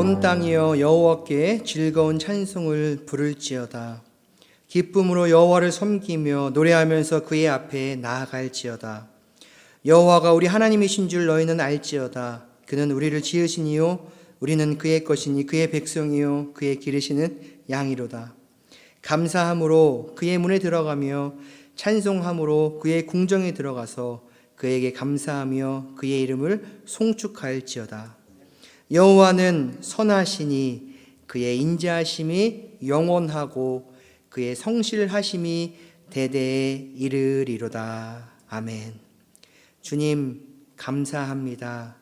온 땅이여 여호와께 즐거운 찬송을 부를지어다. 기쁨으로 여호와를 섬기며 노래하면서 그의 앞에 나아갈지어다. 여호와가 우리 하나님이신 줄 너희는 알지어다. 그는 우리를 지으시니요 우리는 그의 것이니 그의 백성이요 그의 기르시는 양이로다. 감사함으로 그의 문에 들어가며 찬송함으로 그의 궁정에 들어가서 그에게 감사하며 그의 이름을 송축할지어다. 여호와는 선하시니 그의 인자하심이 영원하고 그의 성실하심이 대대에 이르리로다. 아멘. 주님 감사합니다.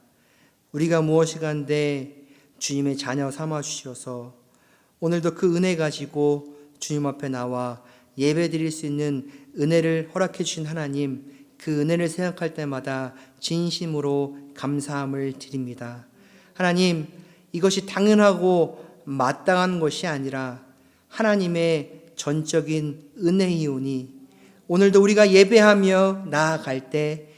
우리가 무엇이간데 주님의 자녀 삼아 주셔서 오늘도 그 은혜 가지고 주님 앞에 나와 예배 드릴 수 있는 은혜를 허락해 주신 하나님, 그 은혜를 생각할 때마다 진심으로 감사함을 드립니다. 하나님, 이것이 당연하고 마땅한 것이 아니라 하나님의 전적인 은혜이오니 오늘도 우리가 예배하며 나아갈 때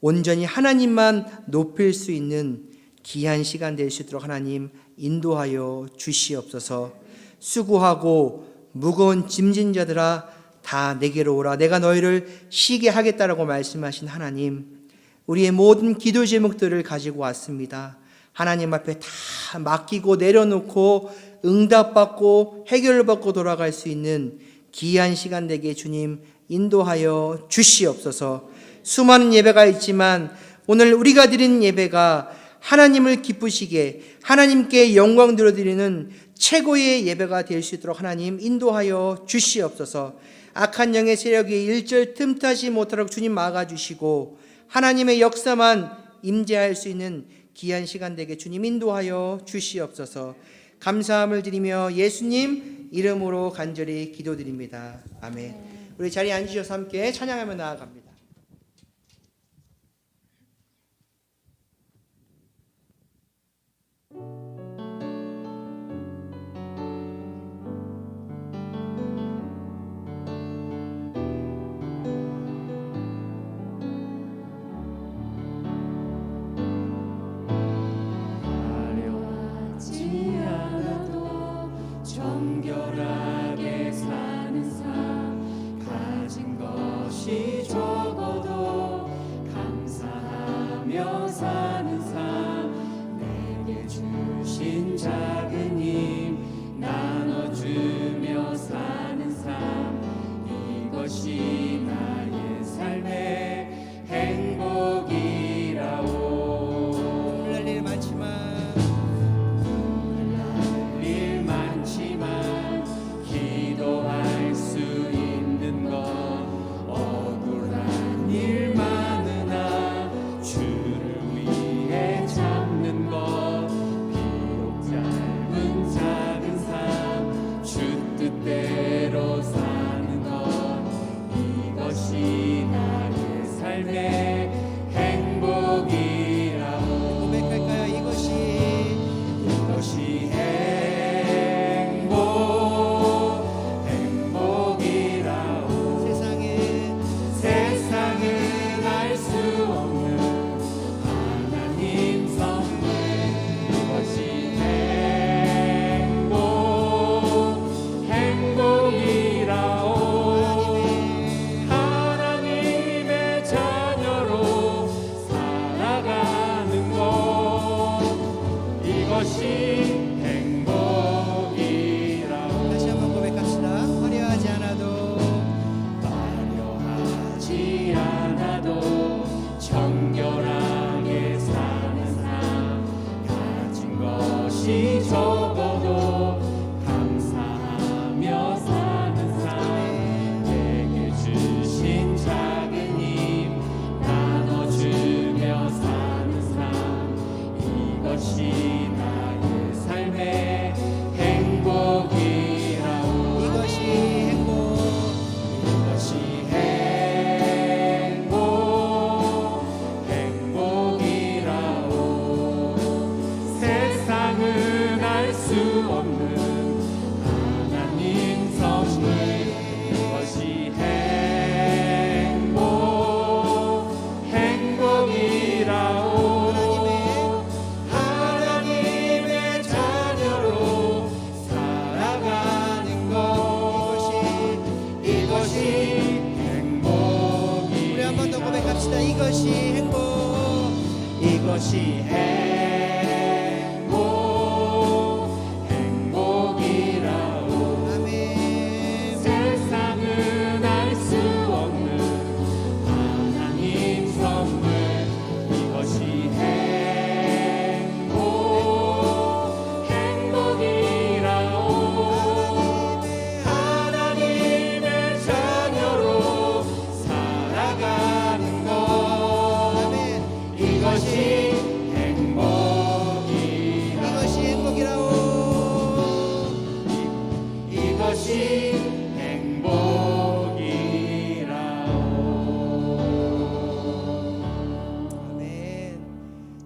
온전히 하나님만 높일 수 있는 귀한 시간 될 수 있도록 하나님 인도하여 주시옵소서. 수고하고 무거운 짐진 자들아 다 내게로 오라. 내가 너희를 쉬게 하겠다라고 말씀하신 하나님, 우리의 모든 기도 제목들을 가지고 왔습니다. 하나님 앞에 다 맡기고 내려놓고 응답받고 해결받고 돌아갈 수 있는 귀한 시간 되게 주님 인도하여 주시옵소서. 수많은 예배가 있지만 오늘 우리가 드리는 예배가 하나님을 기쁘시게 하나님께 영광 드려드리는 최고의 예배가 될 수 있도록 하나님 인도하여 주시옵소서. 악한 영의 세력이 일절 틈타지 못하도록 주님 막아주시고 하나님의 역사만 임재할 수 있는 귀한 시간 되게 주님 인도하여 주시옵소서. 감사함을 드리며 예수님 이름으로 간절히 기도드립니다. 아멘. 우리 자리에 앉으셔서 함께 찬양하며 나아갑니다. 정결하게 사는 삶, 가진 것이 적어도 감사하며 사는 삶, 내게 주신 작은 힘 나눠주며 사는 삶, 이것이 나의 삶의 행복이라오. 눈물 날 일 많지만 기도할 수 있는 것, 억울한 일 많으나 주를 위해 참는 것, 비록 짧은 작은 삶 이것이 행복이라오. 아멘. 세상은 알 수 없는 하나님 선물, 이것이 행복이라오. 하나님의 자녀로 살아가는 것, 이것이 행복이라오. 이것이 행복이라오. 아멘.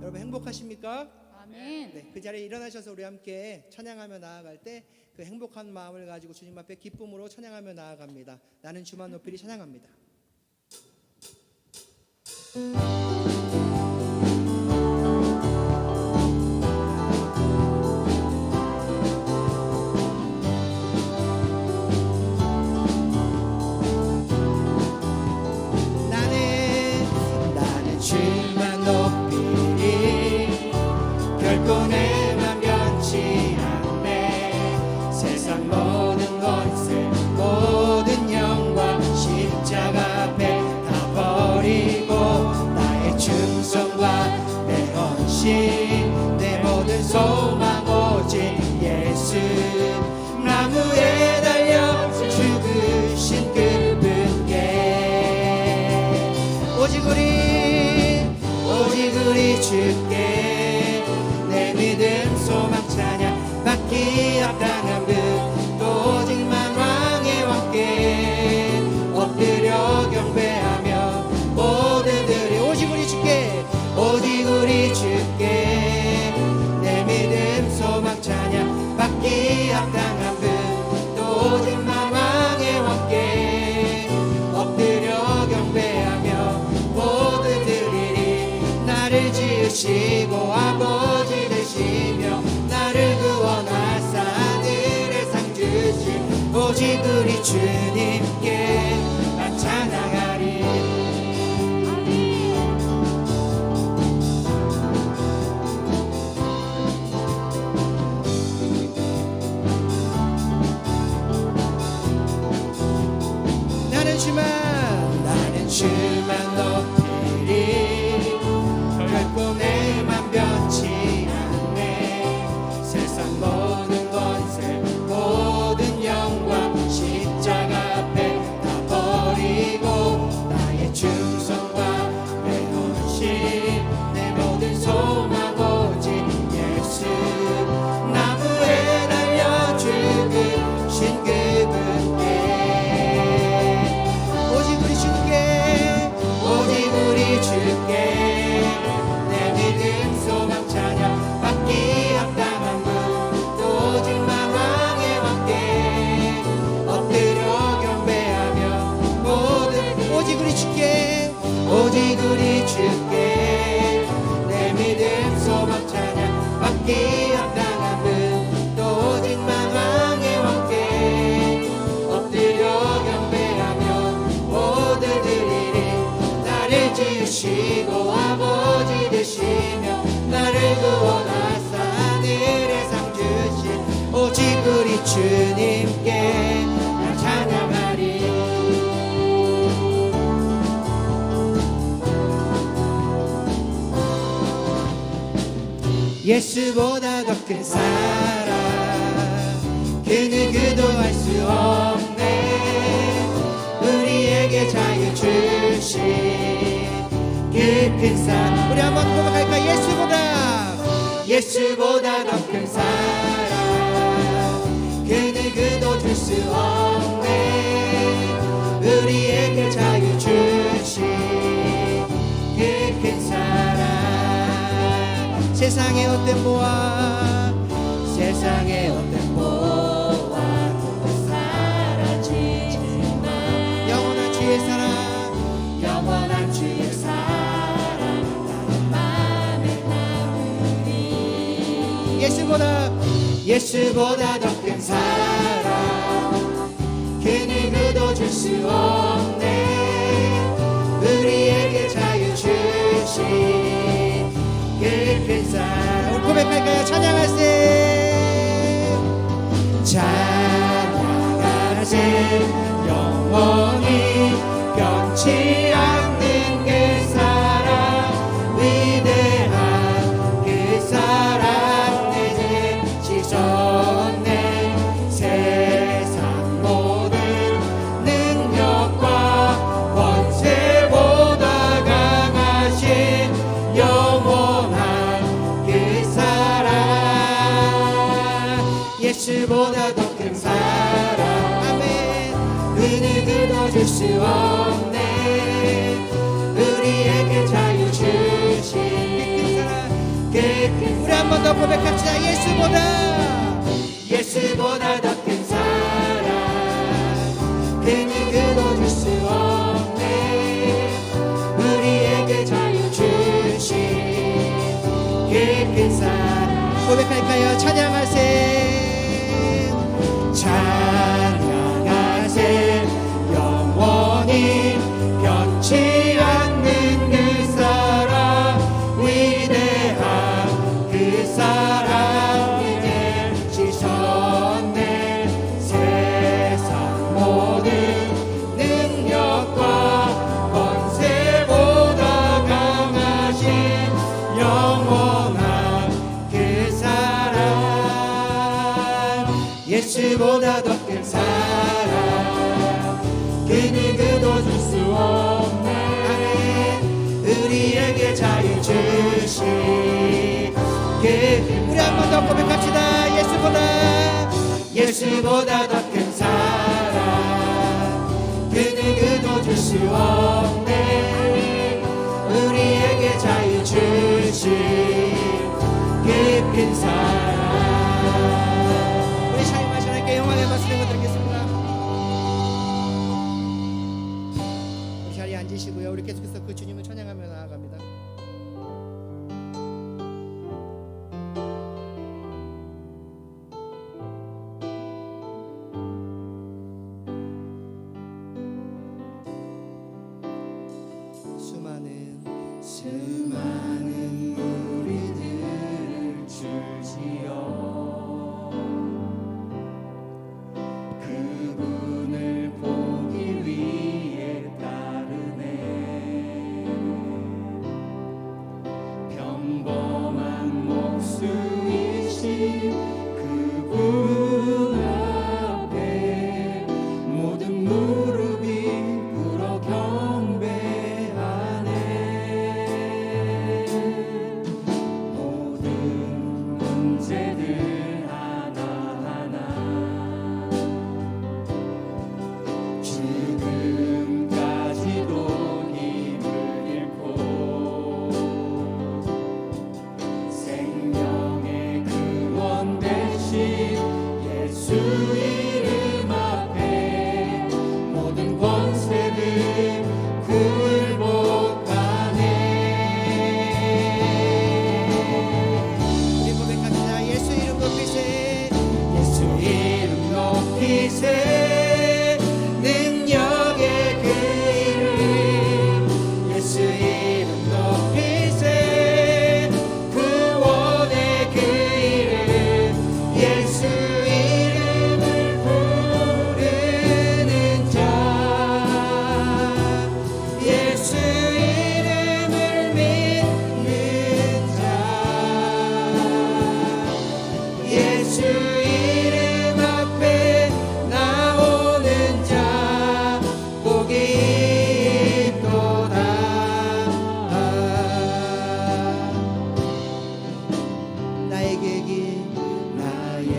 여러분 행복하십니까? 아멘. 네, 그 자리에 일어나셔서 우리 함께 찬양하며 나아갈 때 그 행복한 마음을 가지고 주님 앞에 기쁨으로 찬양하며 나아갑니다. 나는 주만 높이리 찬양합니다. 나는 주만 높이리, 결코 내만 변치 않네. 세상 모든 권세 모든 영광 십자가 앞에 다 버리고, 나의 충성과 내 헌신 내 모든 소망 오직 예수. 나무에 달려 죽으신 그분께 오직 우리 주께 내 믿음 소망 찬양 받기 합당한 분, 또 오직만 왕의 왕께 엎드려 경배하며 모두들이 오직 우리 주께 내 믿음 소망 찬양 받기 합당한 분, 또 오직만 왕의 왕께 엎드려 경배하며 모두들이 나를 지으시고 아버지 되시며 나를 구원하사 하늘에 상 주신 오직 우리 주님께 난 찬양하리. 나는 주만 높이리, 결코 내만 변치 않네. 세상 모든 권세 모든 영광 십자가 앞에 다 버리고, 나의 충성과 내 헌신 내 모든 소망 오직 예수. 나무에 달려 죽으신 그분께 내 믿음 소망 찬양 받기 합당한 분, 또 오직만 왕의 왕께 엎드려 경배하며 모든 오직 우리 주께 내 믿음 소망 찬양 받기 합당한 분, 또 오직만 왕의 왕께 엎드려 경배하며 모두들이 나를 지으시고 아버지 되시며 나를 구원하사 하늘에 상 주신 오직 우리 주님께 나 찬양하리. 예수보다 더 큰 사랑 그 누구도 알 수 없네. 우리에게 자유 주신 그 큰 사랑, 우리 한번 고백할까? 예수보다 더 큰 사랑 그 누구도 줄 수 없네. 우리에게 자유 주신 그 큰 사랑. 세상의 어떤 보아도 사라지지만 영원한 주의 사랑 나의 맘에 남으리. 예수보다 더 큰 사랑 그 누구도 줄 수 없네. 우리에게 자유 주신 그 예수보다 더 큰 사랑 아멘. 그 누구도 줄 수 없네 우리에게 자유 주신 우리 한 번 더 고백합시다. 예수보다 더 큰 사랑 그 누구도 줄 수 없네 우리에게 자유 주신 그 사랑 고백할까요? 찬양하세. 찬양하세 영원히 변치 않는 그 사랑 위대한 그 사랑에게 지셨네 세상 모든 능력과 권세보다 강하신 영원한 그 사랑 예수보다 더 큰 사랑 그 누구도 줄 수 없네 우리에게 자유 주신 우리 한 번 더 고백합시다. 예수보다 더 큰 사랑 그 누구도 줄 수 없네 우리에게 자유 주신 깊은 사랑 우리 샤이 마시나께 영광의 말씀을 드리겠습니다. 우리 자리에 앉으시고요. 우리 계속해서 그 주님을 찬양하며 나아갑니다. 수많은 무리들을 줄지어 그분을 보기 위해 따르네 평범한 목수이신 그분 앞에 모든 무릎이 꿇어 경배하네 모든 문제들 하나하나 지금까지도 힘을 잃고 생명의 근원 되신 예수 이름 앞에 모든 권세들 굴복하네 우리 고백합시다. 예수 이름 높이세. 예수 이름 높이세 능력의 그 이름 예수 이름 높이세 구원의 그 이름 예수 이름을 부르는 자 예수 이름을 믿는 자 예수 이름 앞에 나오는 자 복이 있도다 나의 계획이 나의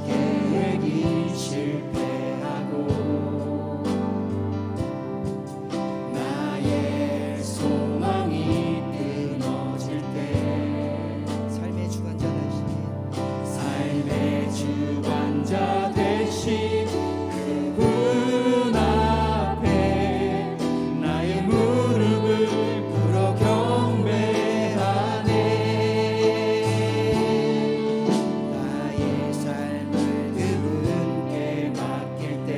계획이 실패하고 나의 소망이 끊어질 때 삶의 주관자 되시니 삶의 주관자 되신 그분 앞에 나의 무릎을 꿇어 경배하네 나의 삶을 그분께 맡길 때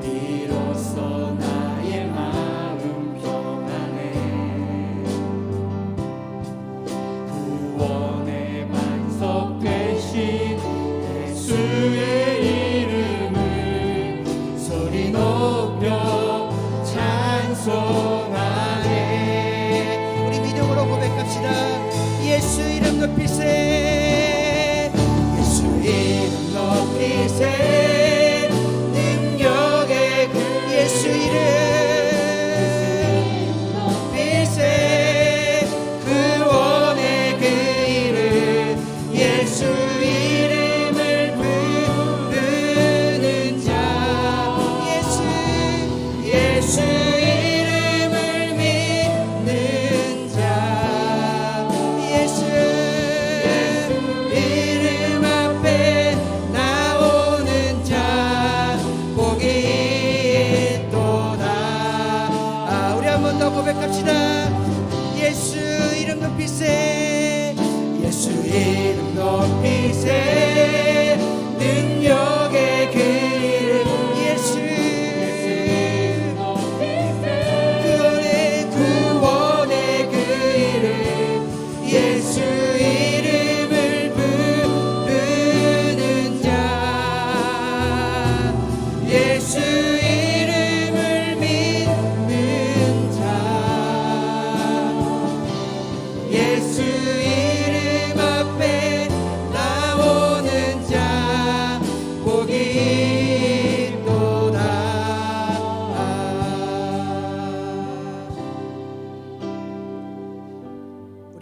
비로소 나의 마음 평안해 구원의 반석 되신 예수의 이름을 소리 높여 찬송하네 우리 믿음으로 고백합시다. 예수 이름 높이세. 예수 이름 높이세 능력의 그 예수 이름 높이세 구원의 그 이름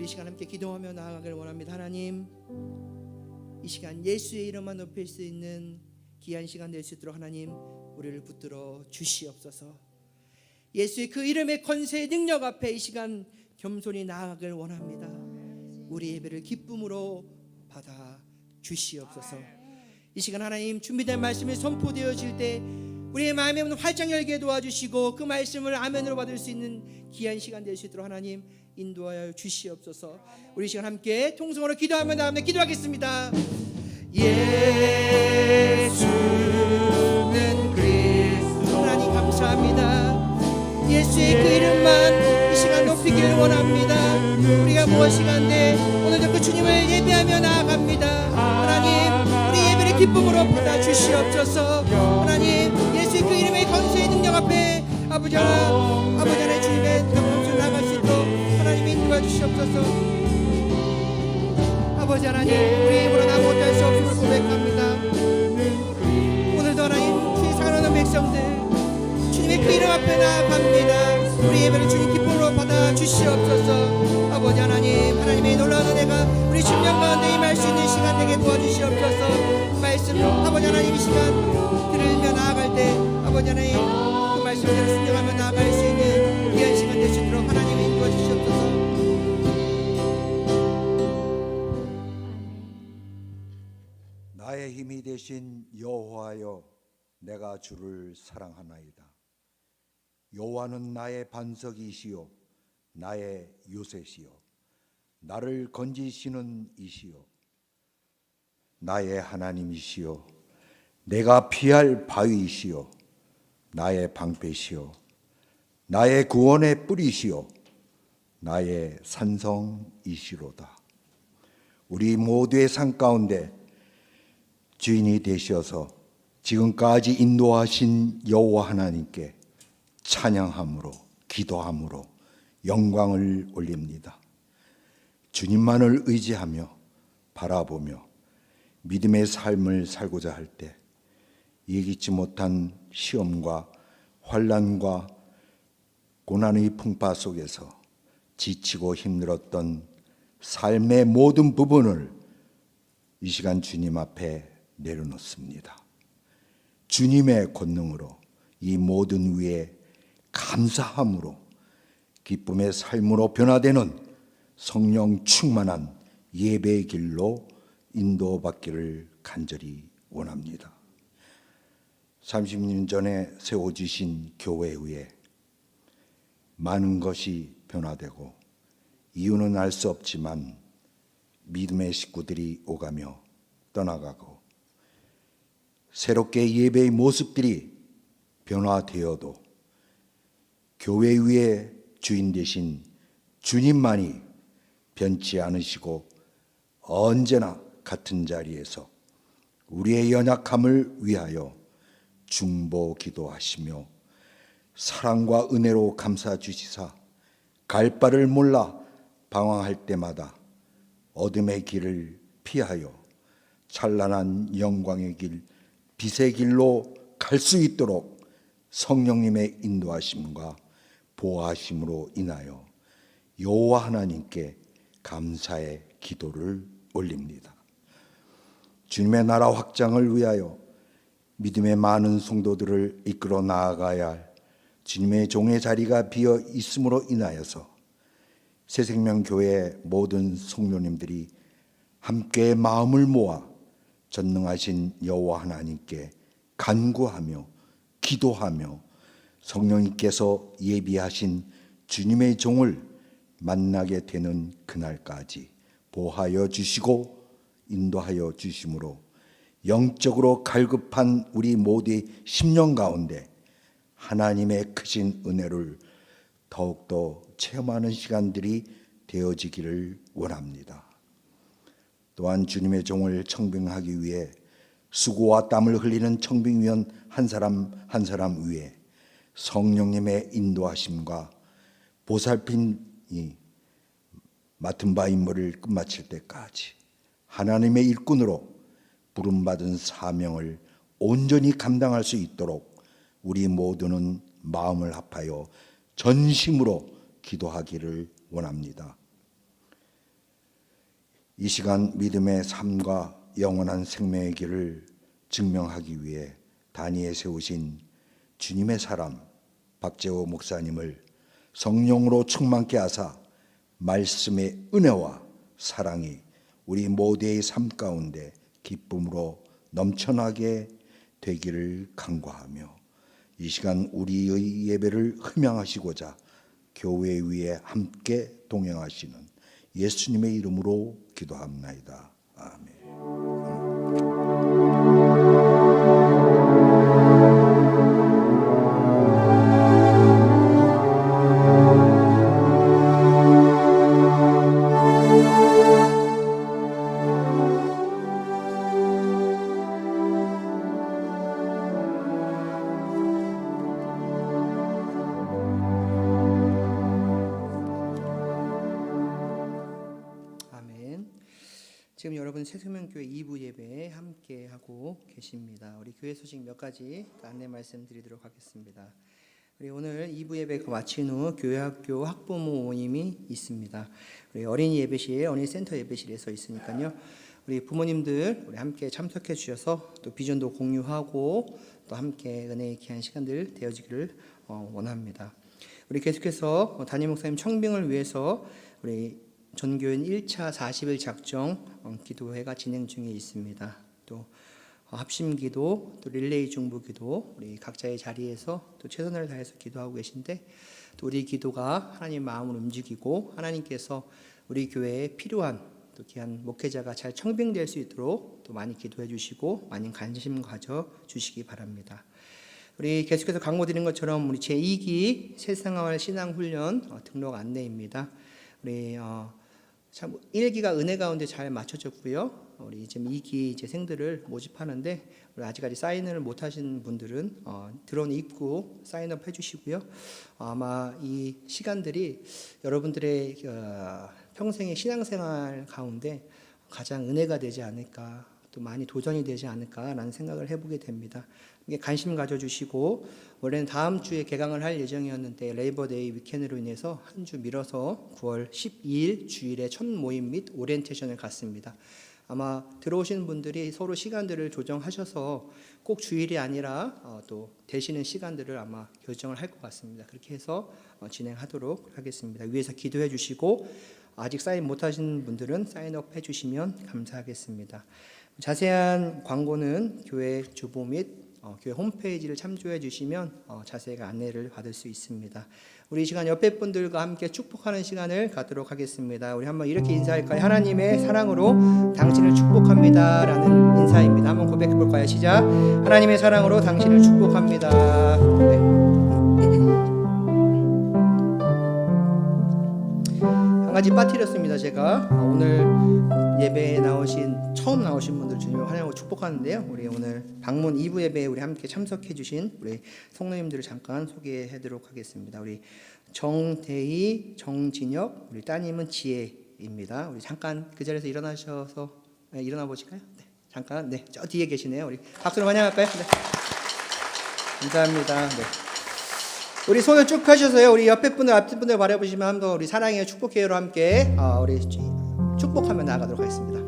우리 이 시간 함께 기도하며 나아가길 원합니다. 하나님, 이 시간 예수의 이름만 높일 수 있는 귀한 시간 될 수 있도록 하나님 우리를 붙들어 주시옵소서. 예수의 그 이름의 권세의 능력 앞에 이 시간 겸손히 나아가길 원합니다. 우리 예배를 기쁨으로 받아 주시옵소서. 이 시간 하나님 준비된 말씀이 선포되어질 때 우리의 마음의 문 활짝 열게 도와주시고 그 말씀을 아멘으로 받을 수 있는 귀한 시간 될 수 있도록 하나님 인도하여 주시옵소서. 우리 시간 함께 통성으로 기도하며 다음에 기도하겠습니다. 예수는 그리스도. 하나님 감사합니다. 예수의 그 이름만 이 시간 높이길 원합니다. 우리가 무엇이간데 오늘도 그 주님을 예배하며 나아갑니다. 하나님 우리 예배를 기쁨으로 받아 주시옵소서. 하나님 예수의 그 이름의 권세의 능력 앞에 아버지 하나님 주님의 영광을 나갈 수 있도록 하나님 인도해 주시옵소서. 아버지 하나님 우리 입으로 아무것도 할 수 없음을 고백합니다. 오늘도 하나님 주의 사랑하는 백성들 주님의 그 이름 앞에 나아갑니다. 우리 예배를 주님 기쁨으로 받아 주시옵소서. 아버지 하나님 하나님의 놀라운 은혜가 우리 심령 가운데 임할 수 있는 시간 되게 도와주시옵소서. 말씀 아버지 하나님 이 시간 들으며 나아갈 때 아버지 하나님 그 말씀대로 순종하며 나아갈 수 있는 귀한 시간 될 수 있도록 하나님이 인도해 주시옵소서. 나의 힘이 되신 여호와여, 내가 주를 사랑하나이다. 여호와는 나의 반석이시요 나의 요새시요 나를 건지시는 이시요 나의 하나님이시요 내가 피할 바위이시요 나의 방패시요 나의 구원의 뿌리시요 나의 산성이시로다. 우리 모두의 삶 가운데 주인이 되셔서 지금까지 인도하신 여호와 하나님께 찬양함으로 기도함으로 영광을 올립니다. 주님만을 의지하며 바라보며 믿음의 삶을 살고자 할 때 예기치 못한 시험과 환난과 고난의 풍파 속에서 지치고 힘들었던 삶의 모든 부분을 이 시간 주님 앞에 내려놓습니다. 주님의 권능으로 이 모든 위에 감사함으로 기쁨의 삶으로 변화되는 성령 충만한 예배의 길로 인도받기를 간절히 원합니다. 30년 전에 세워주신 교회 위에 많은 것이 변화되고 이유는 알 수 없지만 믿음의 식구들이 오가며 떠나가고 새롭게 예배의 모습들이 변화되어도 교회 위에 주인 되신 주님만이 변치 않으시고 언제나 같은 자리에서 우리의 연약함을 위하여 중보 기도하시며 사랑과 은혜로 감싸 주시사 갈 바를 몰라 방황할 때마다 어둠의 길을 피하여 찬란한 영광의 길, 빛의 길로 갈 수 있도록 성령님의 인도하심과 보호하심으로 인하여 여호와 하나님께 감사의 기도를 올립니다. 주님의 나라 확장을 위하여 믿음의 많은 성도들을 이끌어 나아가야 할 주님의 종의 자리가 비어 있음으로 인하여서 새생명교회 모든 성도님들이 함께 마음을 모아 전능하신 여호와 하나님께 간구하며 기도하며 성령님께서 예비하신 주님의 종을 만나게 되는 그날까지 보호하여 주시고 인도하여 주심으로 영적으로 갈급한 우리 모두의 심령 가운데 하나님의 크신 은혜를 더욱더 체험하는 시간들이 되어지기를 원합니다. 또한 주님의 종을 청빙하기 위해 수고와 땀을 흘리는 청빙위원 한 사람 한 사람 위에 성령님의 인도하심과 보살핌이 맡은 바 임무를 끝마칠 때까지 하나님의 일꾼으로 부름받은 사명을 온전히 감당할 수 있도록 우리 모두는 마음을 합하여 전심으로 기도하기를 원합니다. 이 시간 믿음의 삶과 영원한 생명의 길을 증명하기 위해 단위에 세우신 주님의 사람 박재호 목사님을 성령으로 충만케 하사 말씀의 은혜와 사랑이 우리 모두의 삶 가운데 기쁨으로 넘쳐나게 되기를 간구하며 이 시간 우리의 예배를 흠양하시고자 교회 위에 함께 동행하시는 예수님의 이름으로 기도합나이다. 아멘. 아멘. 지금 여러분 새생명교회 2부 예배에 함께 하고 계십니다. 우리 교회 소식 몇 가지 안내 말씀드리도록 하겠습니다. 우리 오늘 2부 예배 마친 후 교회학교 학부모 모임이 있습니다. 우리 어린이 예배실, 어린이 센터 예배실에서 있으니까요. 우리 부모님들 우리 함께 참석해 주셔서 또 비전도 공유하고 또 함께 은혜의 귀한 시간들 되어지기를 원합니다. 우리 계속해서 담임 목사님 청빙을 위해서 우리 전교인 1차 40일 작정 기도회가 진행 중에 있습니다. 또 합심기도, 또 릴레이 중보기도 우리 각자의 자리에서 또 최선을 다해서 기도하고 계신데 또 우리 기도가 하나님 마음을 움직이고 하나님께서 우리 교회에 필요한 또 귀한 목회자가 잘 청빙될 수 있도록 또 많이 기도해 주시고 많은 관심 가져 주시기 바랍니다. 우리 계속해서 광고드린 것처럼 우리 제2기 새생활 신앙훈련 등록 안내입니다. 우리 참 1기가 은혜 가운데 잘 맞춰졌고요. 우리 지금 2기 생들을 모집하는데 우리 아직까지 사인을 못 하신 분들은 들어온 입구 사인업 해주시고요. 아마 이 시간들이 여러분들의 평생의 신앙생활 가운데 가장 은혜가 되지 않을까, 또 많이 도전이 되지 않을까라는 생각을 해보게 됩니다. 이게 관심 가져주시고 원래는 다음 주에 개강을 할 예정이었는데 레이버데이 위켄으로 인해서 한 주 미뤄서 9월 12일 주일에 첫 모임 및 오리엔테이션을 갖습니다. 아마 들어오시는 분들이 서로 시간들을 조정하셔서 꼭 주일이 아니라 또 되시는 시간들을 아마 결정을 할 것 같습니다. 그렇게 해서 진행하도록 하겠습니다. 위에서 기도해 주시고 아직 사인 못하신 분들은 사인업 해주시면 감사하겠습니다. 자세한 광고는 교회 주보 및 교회 홈페이지를 참조해 주시면 자세한 안내를 받을 수 있습니다. 우리 이 시간 옆에 분들과 함께 축복하는 시간을 갖도록 하겠습니다. 우리 한번 이렇게 인사할까요? 하나님의 사랑으로 당신을 축복합니다 라는 인사입니다. 한번 고백해 볼까요? 시작. 하나님의 사랑으로 당신을 축복합니다. 네. 한 가지 빠뜨렸습니다. 제가 오늘 예배에 처음 나오신 분들 주님을 환영하고 축복하는데요. 우리 오늘 방문 2부 예배에 우리 함께 참석해 주신 우리 성도님들을 잠깐 소개해드리도록 하겠습니다. 우리 정대희, 정진혁, 우리 따님은 지혜입니다. 우리 잠깐 그 자리에서 일어나 보실까요? 네, 잠깐, 네, 저 뒤에 계시네요. 우리 박수로 환영할까요? 네. 감사합니다. 네. 우리 손을 쭉 펴셔서요. 우리 옆에 분들, 앞에 분들 바라보시면 한번 우리 사랑해요, 축복해요로 함께 우리 축복하며 나아가도록 하겠습니다.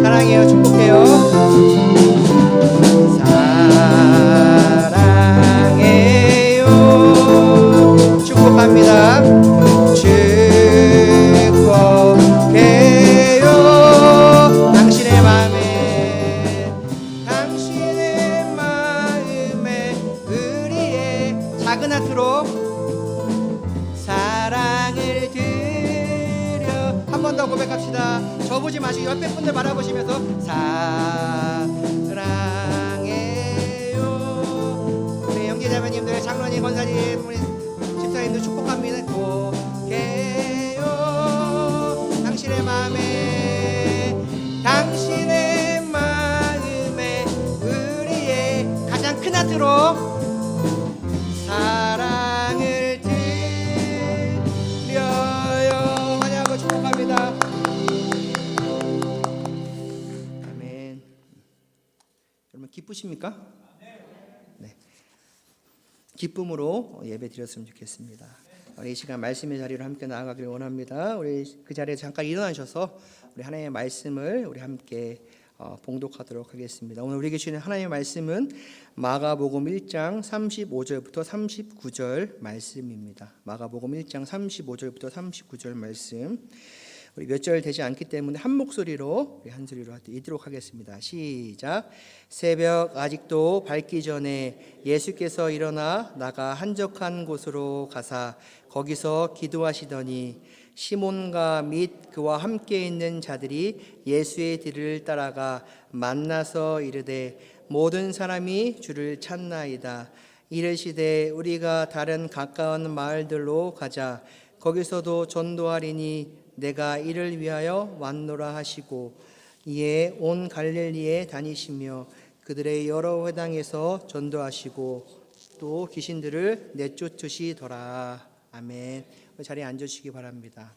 사랑해요, 축복해요. 사랑해요, 축복합니다. 축복해요. 당신의 마음에 우리의 작은 하트로 사랑을 드려. 한 번 더 고백합시다. 저 보지 마시고 옆에 분들 바라보시면서 사랑해요. 우리 형제자매님들, 장로님, 권사님, 우리 집사님들 축복합니다. 축복해요. 당신의 마음에 우리의 가장 큰 하트로 사랑을 드려요. 환영하고 축복합니다. 아멘. 여러분 기쁘십니까? 네. 기쁨으로 예배 드렸으면 좋겠습니다. 이 시간 말씀의 자리로 함께 나아가길 원합니다. 우리 그 자리에 잠깐 일어나셔서 우리 하나님의 말씀을 우리 함께 봉독하도록 하겠습니다. 오늘 우리에게 주시는 하나님의 말씀은 마가복음 1장 35절부터 39절 말씀입니다. 마가복음 1장 35절부터 39절 말씀. 우리 몇 절 되지 않기 때문에 한 목소리로 우리 한 소리로 읽도록 하겠습니다. 시작. 새벽 아직도 밝기 전에 예수께서 일어나 나가 한적한 곳으로 가사 거기서 기도하시더니 시몬과 및 그와 함께 있는 자들이 예수의 뒤를 따라가 만나서 이르되 모든 사람이 주를 찾나이다. 이르시되 우리가 다른 가까운 마을들로 가자. 거기서도 전도하리니 내가 이를 위하여 왔노라 하시고 이에 온 갈릴리에 다니시며 그들의 여러 회당에서 전도하시고 또 귀신들을 내쫓으시더라. 아멘. 자리에 앉으시기 바랍니다.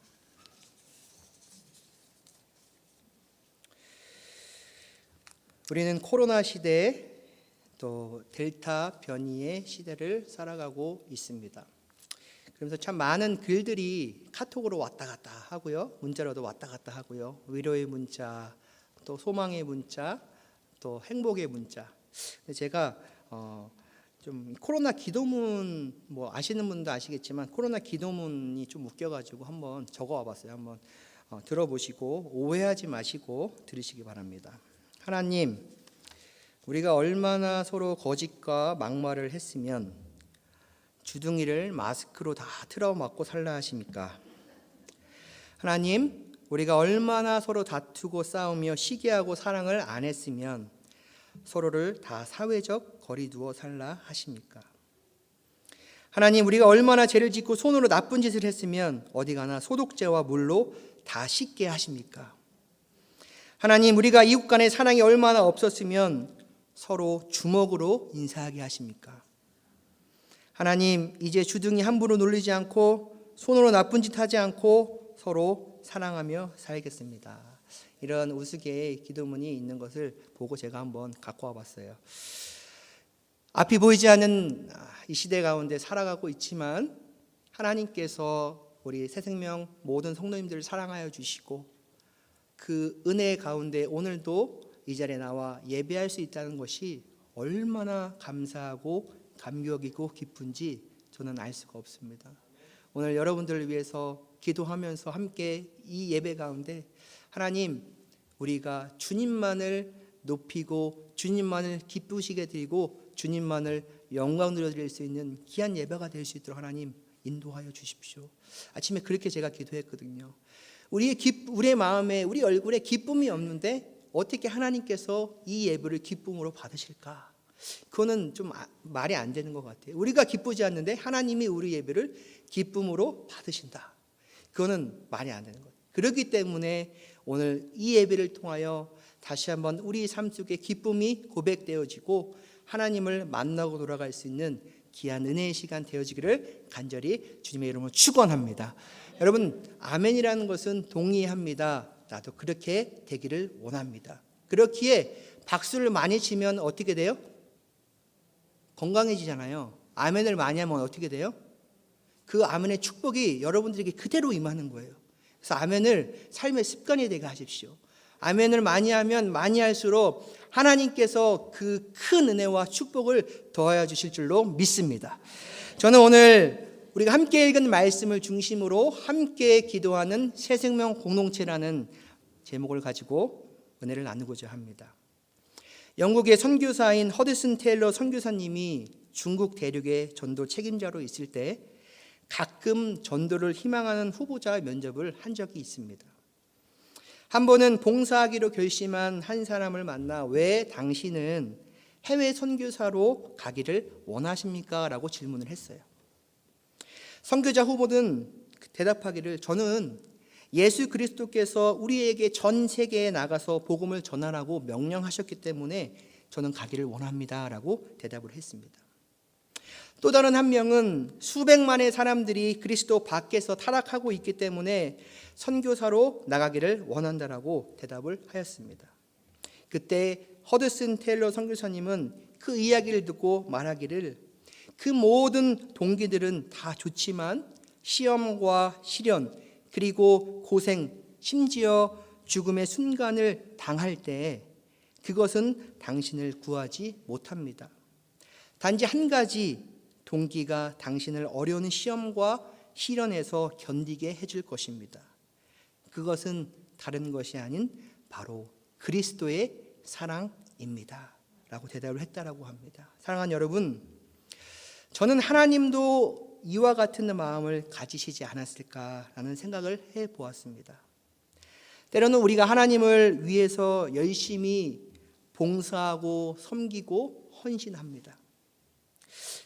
우리는 코로나 시대 또 델타 변이의 시대를 살아가고 있습니다. 그래서 참 많은 글들이 카톡으로 왔다 갔다 하고요, 문자로도 왔다 갔다 하고요, 위로의 문자, 또 소망의 문자, 또 행복의 문자. 제가 좀 코로나 기도문 뭐 아시는 분도 아시겠지만 코로나 기도문이 좀 웃겨가지고 한번 적어와봤어요. 한번 들어보시고 오해하지 마시고 들으시기 바랍니다. 하나님, 우리가 얼마나 서로 거짓과 막말을 했으면 주둥이를 마스크로 다 틀어막고 살라 하십니까? 하나님, 우리가 얼마나 서로 다투고 싸우며 시기하고 사랑을 안 했으면 서로를 다 사회적 거리 두어 살라 하십니까? 하나님, 우리가 얼마나 죄를 짓고 손으로 나쁜 짓을 했으면 어디 가나 소독제와 물로 다 씻게 하십니까? 하나님, 우리가 이웃 간의 사랑이 얼마나 없었으면 서로 주먹으로 인사하게 하십니까? 하나님, 이제 주둥이 함부로 놀리지 않고 손으로 나쁜 짓 하지 않고 서로 사랑하며 살겠습니다. 이런 우스개의 기도문이 있는 것을 보고 제가 한번 갖고 와봤어요. 앞이 보이지 않는 이 시대 가운데 살아가고 있지만 하나님께서 우리 새생명 모든 성도님들을 사랑하여 주시고 그 은혜 가운데 오늘도 이 자리에 나와 예배할 수 있다는 것이 얼마나 감사하고 감격이고 기쁜지 저는 알 수가 없습니다. 오늘 여러분들을 위해서 기도하면서 함께 이 예배 가운데 하나님, 우리가 주님만을 높이고 주님만을 기쁘시게 드리고 주님만을 영광 드릴 수 있는 귀한 예배가 될 수 있도록 하나님 인도하여 주십시오. 아침에 그렇게 제가 기도했거든요. 우리의 마음에 우리 얼굴에 기쁨이 없는데 어떻게 하나님께서 이 예배를 기쁨으로 받으실까? 그거는 좀 말이 안 되는 것 같아요. 우리가 기쁘지 않는데 하나님이 우리 예배를 기쁨으로 받으신다. 그거는 말이 안 되는 거예요. 그렇기 때문에 오늘 이 예배를 통하여 다시 한번 우리 삶 속에 기쁨이 고백되어지고 하나님을 만나고 돌아갈 수 있는 귀한 은혜의 시간 되어지기를 간절히 주님의 이름으로 축원합니다. 여러분, 아멘이라는 것은 동의합니다. 나도 그렇게 되기를 원합니다. 그렇기에 박수를 많이 치면 어떻게 돼요? 건강해지잖아요. 아멘을 많이 하면 어떻게 돼요? 그 아멘의 축복이 여러분들에게 그대로 임하는 거예요. 그래서 아멘을 삶의 습관이 되게 하십시오. 아멘을 많이 하면 많이 할수록 하나님께서 그 큰 은혜와 축복을 더하여 주실 줄로 믿습니다. 저는 오늘 우리가 함께 읽은 말씀을 중심으로 함께 기도하는 새생명 공동체라는 제목을 가지고 은혜를 나누고자 합니다. 영국의 선교사인 허드슨 테일러 선교사님이 중국 대륙의 전도 책임자로 있을 때 가끔 전도를 희망하는 후보자 면접을 한 적이 있습니다. 한 번은 봉사하기로 결심한 한 사람을 만나 왜 당신은 해외 선교사로 가기를 원하십니까? 라고 질문을 했어요. 선교자 후보는 대답하기를 저는 예수 그리스도께서 우리에게 전 세계에 나가서 복음을 전하라고 명령하셨기 때문에 저는 가기를 원합니다 라고 대답을 했습니다. 또 다른 한 명은 수백만의 사람들이 그리스도 밖에서 타락하고 있기 때문에 선교사로 나가기를 원한다라고 대답을 하였습니다. 그때 허드슨 테일러 선교사님은 그 이야기를 듣고 말하기를 그 모든 동기들은 다 좋지만 시험과 시련, 그리고 고생, 심지어 죽음의 순간을 당할 때 그것은 당신을 구하지 못합니다. 단지 한 가지 동기가 당신을 어려운 시험과 시련에서 견디게 해줄 것입니다. 그것은 다른 것이 아닌 바로 그리스도의 사랑입니다. 라고 대답을 했다라고 합니다. 사랑하는 여러분, 저는 하나님도 이와 같은 마음을 가지시지 않았을까라는 생각을 해보았습니다. 때로는 우리가 하나님을 위해서 열심히 봉사하고 섬기고 헌신합니다.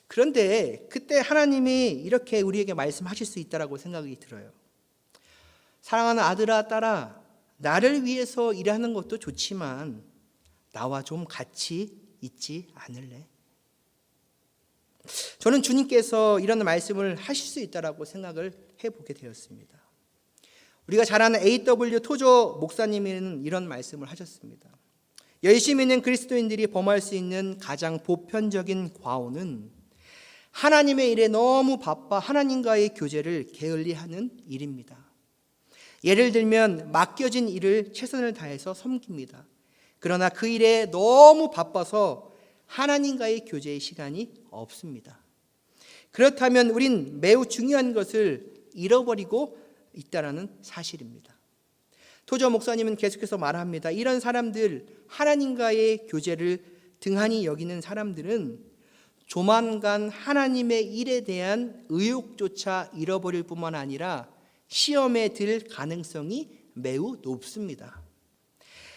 그런데 그때 하나님이 이렇게 우리에게 말씀하실 수 있다라고 생각이 들어요. 사랑하는 아들아, 딸아, 나를 위해서 일하는 것도 좋지만 나와 좀 같이 있지 않을래? 저는 주님께서 이런 말씀을 하실 수 있다라고 생각을 해보게 되었습니다. 우리가 잘 아는 A.W. 토저 목사님은 이런 말씀을 하셨습니다. 열심히 있는 그리스도인들이 범할 수 있는 가장 보편적인 과오는 하나님의 일에 너무 바빠 하나님과의 교제를 게을리하는 일입니다. 예를 들면 맡겨진 일을 최선을 다해서 섬깁니다. 그러나 그 일에 너무 바빠서 하나님과의 교제의 시간이 없습니다. 그렇다면 우린 매우 중요한 것을 잃어버리고 있다는 사실입니다. 토저 목사님은 계속해서 말합니다. 이런 사람들, 하나님과의 교제를 등한히 여기는 사람들은 조만간 하나님의 일에 대한 의욕조차 잃어버릴 뿐만 아니라 시험에 들 가능성이 매우 높습니다.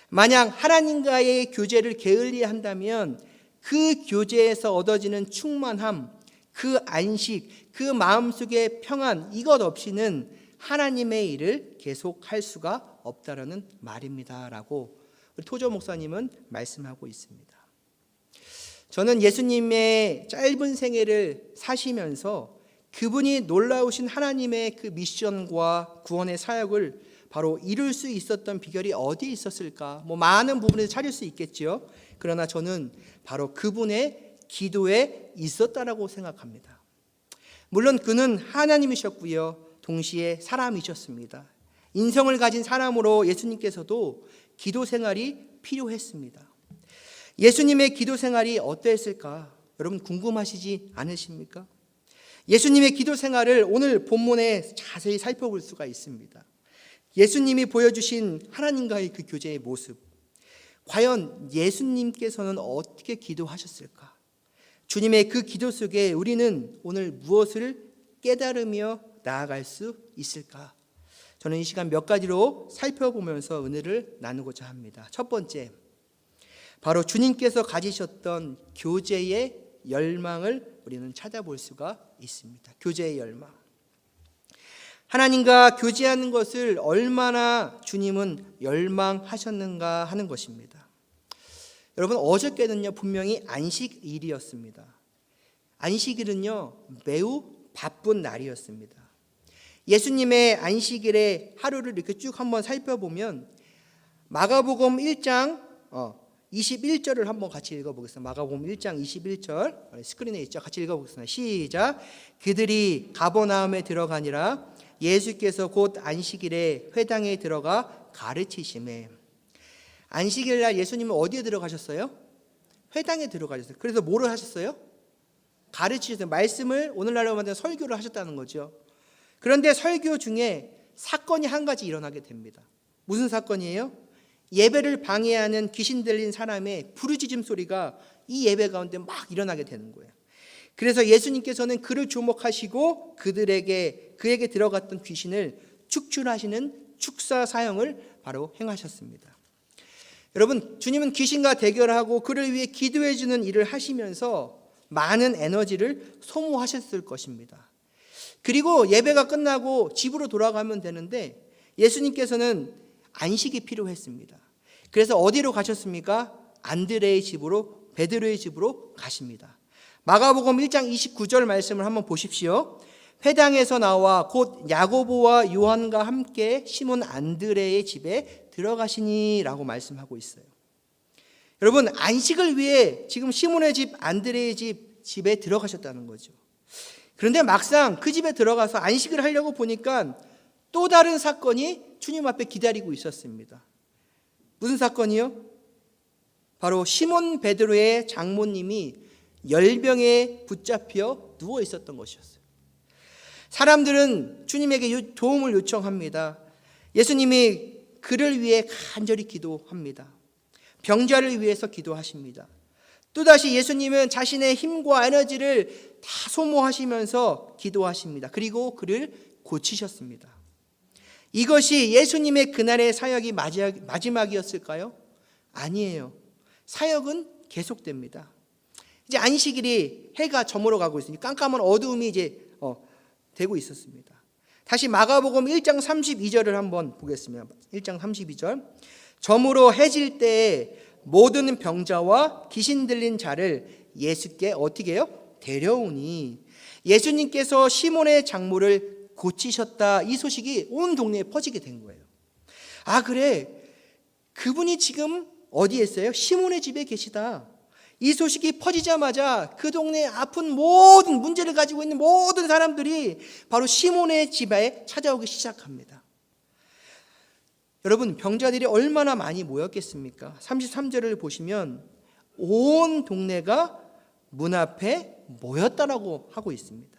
만약 하나님과의 교제를 게을리한다면 그 교제에서 얻어지는 충만함, 그 안식, 그 마음속의 평안, 이것 없이는 하나님의 일을 계속할 수가 없다라는 말입니다. 라고 토저 목사님은 말씀하고 있습니다. 저는 예수님의 짧은 생애를 사시면서 그분이 놀라우신 하나님의 그 미션과 구원의 사역을 바로 이룰 수 있었던 비결이 어디에 있었을까? 많은 부분에서 찾을 수 있겠지요. 그러나 저는 바로 그분의 기도에 있었다라고 생각합니다. 물론 그는 하나님이셨고요. 동시에 사람이셨습니다. 인성을 가진 사람으로 예수님께서도 기도 생활이 필요했습니다. 예수님의 기도 생활이 어떠했을까? 여러분 궁금하시지 않으십니까? 예수님의 기도 생활을 오늘 본문에 자세히 살펴볼 수가 있습니다. 예수님이 보여주신 하나님과의 그 교제의 모습, 과연 예수님께서는 어떻게 기도하셨을까? 주님의 그 기도 속에 우리는 오늘 무엇을 깨달으며 나아갈 수 있을까? 저는 이 시간 몇 가지로 살펴보면서 은혜를 나누고자 합니다. 첫 번째, 바로 주님께서 가지셨던 교제의 열망을 우리는 찾아볼 수가 있습니다. 교제의 열망. 하나님과 교제하는 것을 얼마나 주님은 열망하셨는가 하는 것입니다. 여러분, 어저께는요 분명히 안식일이었습니다. 안식일은요 매우 바쁜 날이었습니다. 예수님의 안식일의 하루를 이렇게 쭉 한번 살펴보면 마가복음 1장 21절을 한번 같이 읽어보겠습니다. 마가복음 1장 21절 스크린에 있죠. 같이 읽어보겠습니다. 시작. 그들이 가버나움에 들어가니라. 예수께서 곧 안식일에 회당에 들어가 가르치시매. 안식일 날 예수님은 어디에 들어가셨어요? 회당에 들어가셨어요. 그래서 뭐를 하셨어요? 가르치셨어요. 말씀을 오늘날로 만든 설교를 하셨다는 거죠. 그런데 설교 중에 사건이 한 가지 일어나게 됩니다. 무슨 사건이에요? 예배를 방해하는 귀신 들린 사람의 부르짖음 소리가 이 예배 가운데 막 일어나게 되는 거예요. 그래서 예수님께서는 그를 주목하시고 그에게 들어갔던 귀신을 축출하시는 축사 사형을 바로 행하셨습니다. 여러분, 주님은 귀신과 대결하고 그를 위해 기도해 주는 일을 하시면서 많은 에너지를 소모하셨을 것입니다. 그리고 예배가 끝나고 집으로 돌아가면 되는데 예수님께서는 안식이 필요했습니다. 그래서 어디로 가셨습니까? 안드레의 집으로, 베드로의 집으로 가십니다. 마가복음 1장 29절 말씀을 한번 보십시오. 회당에서 나와 곧 야고보와 요한과 함께 시몬 안드레의 집에 들어가시니라고 말씀하고 있어요. 여러분, 안식을 위해 지금 시몬의 집, 안드레의 집에 들어가셨다는 거죠. 그런데 막상 그 집에 들어가서 안식을 하려고 보니까 또 다른 사건이 주님 앞에 기다리고 있었습니다. 무슨 사건이요? 바로 시몬 베드로의 장모님이 열병에 붙잡혀 누워 있었던 것이었어요. 사람들은 주님에게 도움을 요청합니다. 예수님이 그를 위해 간절히 기도합니다. 병자를 위해서 기도하십니다. 또다시 예수님은 자신의 힘과 에너지를 다 소모하시면서 기도하십니다. 그리고 그를 고치셨습니다. 이것이 예수님의 그날의 사역이 마지막이었을까요? 아니에요. 사역은 계속됩니다. 이제 안식일이 해가 저물어 가고 있으니 깜깜한 어두움이 이제 되고 있었습니다. 다시 마가복음 1장 32절을 한번 보겠습니다. 1장 32절. 저물어 해질 때에 모든 병자와 귀신 들린 자를 예수께 어떻게 해요? 데려오니 예수님께서 시몬의 장모를 고치셨다. 이 소식이 온 동네에 퍼지게 된 거예요. 아, 그래. 그분이 지금 어디에 있어요? 시몬의 집에 계시다. 이 소식이 퍼지자마자 그 동네에 아픈 모든 문제를 가지고 있는 모든 사람들이 바로 시몬의 집에 찾아오기 시작합니다. 여러분, 병자들이 얼마나 많이 모였겠습니까? 33절을 보시면 온 동네가 문 앞에 모였다라고 하고 있습니다.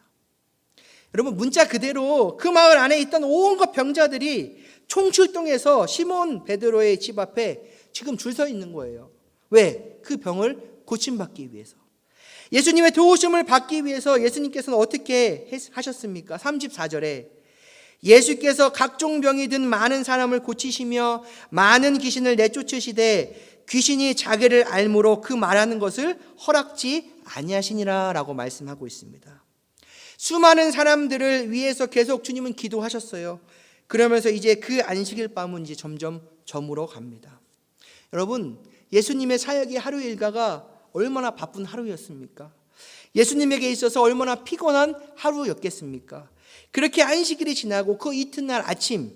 여러분, 문자 그대로 그 마을 안에 있던 온갖 병자들이 총출동해서 시몬 베드로의 집 앞에 지금 줄 서 있는 거예요. 왜? 그 병을 고침받기 위해서. 예수님의 도우심을 받기 위해서 예수님께서는 어떻게 하셨습니까? 34절에 예수께서 각종 병이 든 많은 사람을 고치시며 많은 귀신을 내쫓으시되 귀신이 자기를 알므로 그 말하는 것을 허락지 아니하시니라 라고 말씀하고 있습니다. 수많은 사람들을 위해서 계속 주님은 기도하셨어요. 그러면서 이제 그 안식일 밤은 이제 점점 저물어 갑니다. 여러분, 예수님의 사역의 하루 일과가 얼마나 바쁜 하루였습니까? 예수님에게 있어서 얼마나 피곤한 하루였겠습니까? 그렇게 안식일이 지나고 그 이튿날 아침,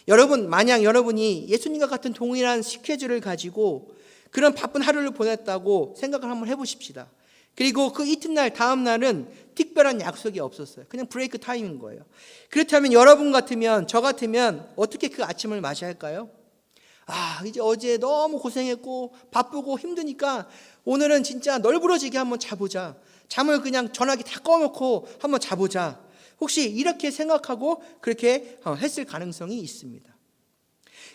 여러분, 만약 여러분이 예수님과 같은 동일한 스케줄을 가지고 그런 바쁜 하루를 보냈다고 생각을 한번 해보십시다. 그리고 그 이튿날 다음 날은 특별한 약속이 없었어요. 그냥 브레이크 타임인 거예요. 그렇다면 여러분 같으면, 저 같으면 어떻게 그 아침을 맞이야 할까요? 아, 이제 어제 너무 고생했고 바쁘고 힘드니까 오늘은 진짜 널브러지게 한번 자보자. 잠을 그냥 전화기 다 꺼놓고 한번 자보자. 혹시 이렇게 생각하고 그렇게 했을 가능성이 있습니다.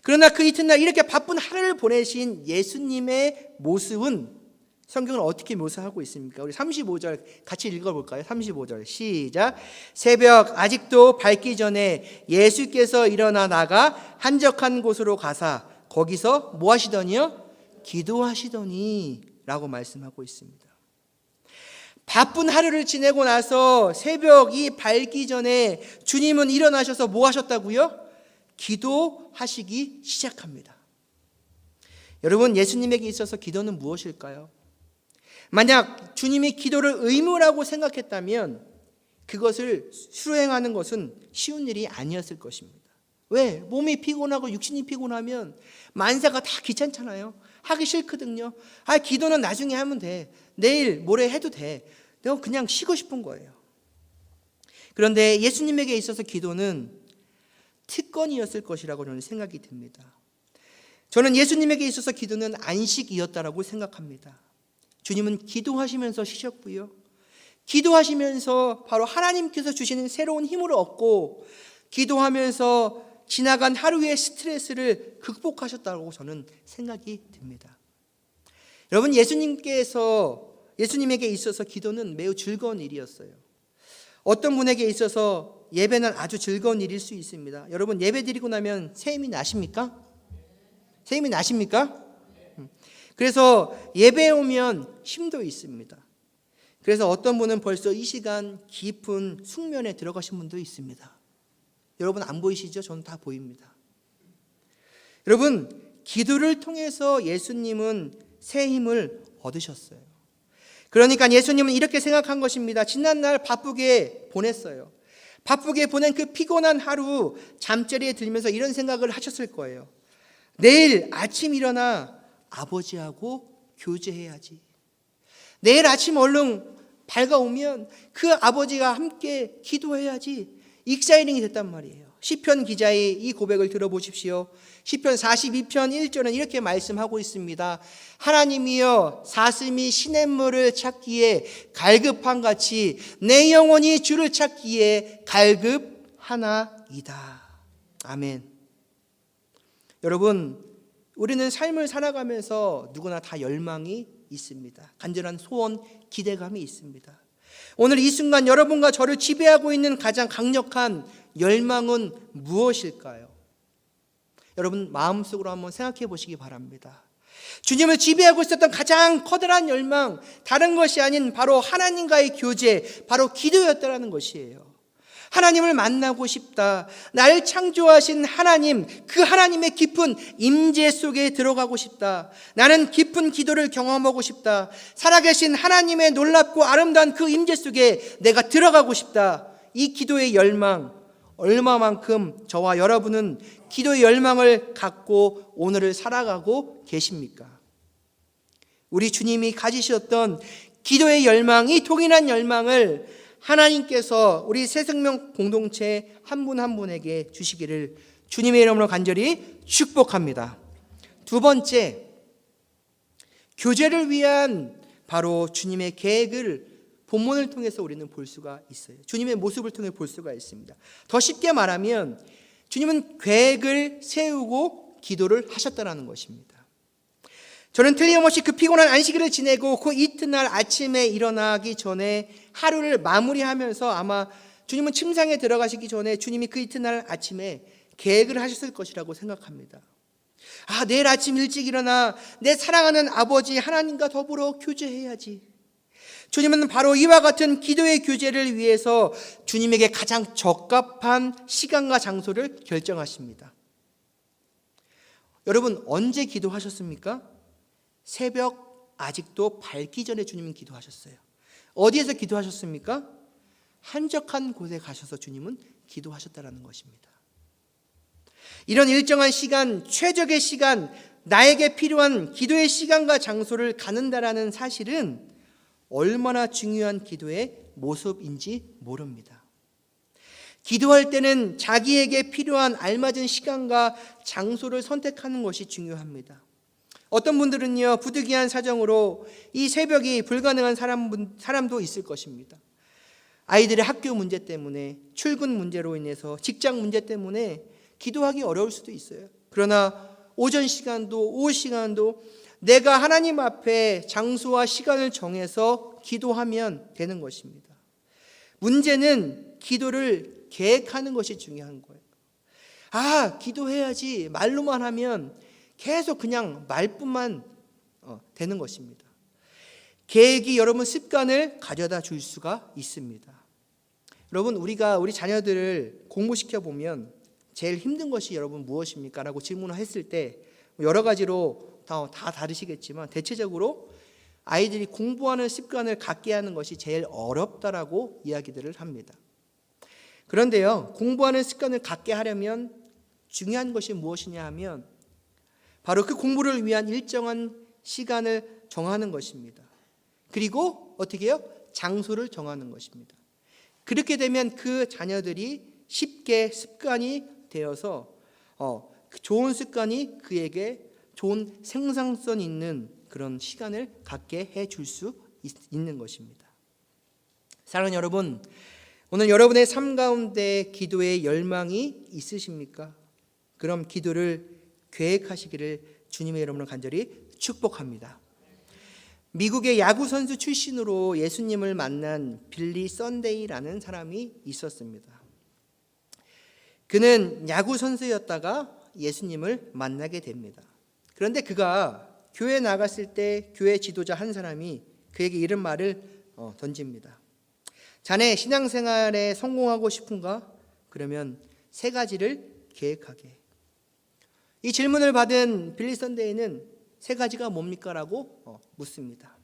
그러나 그 이튿날 이렇게 바쁜 하루를 보내신 예수님의 모습은 성경은 어떻게 묘사하고 있습니까? 우리 35절 같이 읽어볼까요? 35절 시작. 새벽 아직도 밝기 전에 예수께서 일어나 나가 한적한 곳으로 가사 거기서 뭐 하시더니요? 기도하시더니 라고 말씀하고 있습니다. 바쁜 하루를 지내고 나서 새벽이 밝기 전에 주님은 일어나셔서 뭐 하셨다고요? 기도하시기 시작합니다. 여러분, 예수님에게 있어서 기도는 무엇일까요? 만약 주님이 기도를 의무라고 생각했다면 그것을 수행하는 것은 쉬운 일이 아니었을 것입니다. 왜? 몸이 피곤하고 육신이 피곤하면 만사가 다 귀찮잖아요. 하기 싫거든요. 아, 기도는 나중에 하면 돼. 내일 모레 해도 돼. 내가 그냥 쉬고 싶은 거예요. 그런데 예수님에게 있어서 기도는 특권이었을 것이라고 저는 생각이 듭니다. 저는 예수님에게 있어서 기도는 안식이었다라고 생각합니다. 주님은 기도하시면서 쉬셨고요. 기도하시면서 바로 하나님께서 주시는 새로운 힘을 얻고 기도하면서 지나간 하루의 스트레스를 극복하셨다고 저는 생각이 듭니다. 여러분, 예수님에게 있어서 기도는 매우 즐거운 일이었어요. 어떤 분에게 있어서 예배는 아주 즐거운 일일 수 있습니다. 여러분, 예배 드리고 나면 새 힘이 나십니까? 새 힘이 나십니까? 그래서 예배에 오면 힘도 있습니다. 그래서 어떤 분은 벌써 이 시간 깊은 숙면에 들어가신 분도 있습니다. 여러분 안 보이시죠? 저는 다 보입니다. 여러분, 기도를 통해서 예수님은 새 힘을 얻으셨어요. 그러니까 예수님은 이렇게 생각한 것입니다. 지난날 바쁘게 보냈어요. 바쁘게 보낸 그 피곤한 하루 잠자리에 들면서 이런 생각을 하셨을 거예요. 내일 아침 일어나 아버지하고 교제해야지. 내일 아침 얼른 밝아오면 그 아버지가 함께 기도해야지 익사이링이 됐단 말이에요. 시편 기자의 이 고백을 들어보십시오. 시편 42편 1절은 이렇게 말씀하고 있습니다. 하나님이여 사슴이 시냇물을 찾기에 갈급한 같이 내 영혼이 주를 찾기에 갈급하나이다. 아멘. 여러분, 우리는 삶을 살아가면서 누구나 다 열망이 있습니다. 간절한 소원, 기대감이 있습니다. 오늘 이 순간 여러분과 저를 지배하고 있는 가장 강력한 열망은 무엇일까요? 여러분 마음속으로 한번 생각해 보시기 바랍니다. 주님을 지배하고 있었던 가장 커다란 열망, 다른 것이 아닌 바로 하나님과의 교제, 바로 기도였다라는 것이에요. 하나님을 만나고 싶다. 나를 창조하신 하나님, 그 하나님의 깊은 임재 속에 들어가고 싶다. 나는 깊은 기도를 경험하고 싶다. 살아계신 하나님의 놀랍고 아름다운 그 임재 속에 내가 들어가고 싶다. 이 기도의 열망, 얼마만큼 저와 여러분은 기도의 열망을 갖고 오늘을 살아가고 계십니까? 우리 주님이 가지셨던 기도의 열망, 이 동일한 열망을 하나님께서 우리 새생명 공동체 한 분 한 분에게 주시기를 주님의 이름으로 간절히 축복합니다. 두 번째, 교제를 위한 바로 주님의 계획을 본문을 통해서 우리는 볼 수가 있어요. 주님의 모습을 통해 볼 수가 있습니다. 더 쉽게 말하면 주님은 계획을 세우고 기도를 하셨다는 것입니다. 저는 틀림없이 그 피곤한 안식일을 지내고 그 이튿날 아침에 일어나기 전에 하루를 마무리하면서 아마 주님은 침상에 들어가시기 전에 주님이 그 이튿날 아침에 계획을 하셨을 것이라고 생각합니다. 내일 아침 일찍 일어나 내 사랑하는 아버지 하나님과 더불어 교제해야지. 주님은 바로 이와 같은 기도의 교제를 위해서 주님에게 가장 적합한 시간과 장소를 결정하십니다. 여러분 언제 기도하셨습니까? 새벽 아직도 밝기 전에 주님은 기도하셨어요. 어디에서 기도하셨습니까? 한적한 곳에 가셔서 주님은 기도하셨다는 것입니다. 이런 일정한 시간, 최적의 시간, 나에게 필요한 기도의 시간과 장소를 갖는다라는 사실은 얼마나 중요한 기도의 모습인지 모릅니다. 기도할 때는 자기에게 필요한 알맞은 시간과 장소를 선택하는 것이 중요합니다. 어떤 분들은요, 부득이한 사정으로 이 새벽이 불가능한 사람도 있을 것입니다. 아이들의 학교 문제 때문에, 출근 문제로 인해서, 직장 문제 때문에 기도하기 어려울 수도 있어요. 그러나 오전 시간도 오후 시간도 내가 하나님 앞에 장소와 시간을 정해서 기도하면 되는 것입니다. 문제는 기도를 계획하는 것이 중요한 거예요. 기도해야지 말로만 하면 계속 그냥 말뿐만 되는 것입니다. 계획이 여러분 습관을 가져다 줄 수가 있습니다. 여러분 우리가 우리 자녀들을 공부시켜 보면 제일 힘든 것이 여러분 무엇입니까? 라고 질문을 했을 때 여러 가지로 다 다르시겠지만 대체적으로 아이들이 공부하는 습관을 갖게 하는 것이 제일 어렵다라고 이야기들을 합니다. 그런데요, 공부하는 습관을 갖게 하려면 중요한 것이 무엇이냐 하면 바로 그 공부를 위한 일정한 시간을 정하는 것입니다. 그리고 어떻게 해요? 장소를 정하는 것입니다. 그렇게 되면 그 자녀들이 쉽게 습관이 되어서 좋은 습관이 그에게 좋은 생산성 있는 그런 시간을 갖게 해줄 수 있는 것입니다. 사랑하는 여러분, 오늘 여러분의 삶 가운데 기도의 열망이 있으십니까? 그럼 기도를 계획하시기를 주님의 이름으로 간절히 축복합니다. 미국의 야구 선수 출신으로 예수님을 만난 빌리 썬데이라는 사람이 있었습니다. 그는 야구 선수였다가 예수님을 만나게 됩니다. 그런데 그가 교회에 나갔을 때 교회 지도자 한 사람이 그에게 이런 말을 던집니다. 자네 신앙생활에 성공하고 싶은가? 그러면 3가지를 계획하게. 이 질문을 받은 빌리 썬데이는 3가지가 뭡니까? 라고 묻습니다.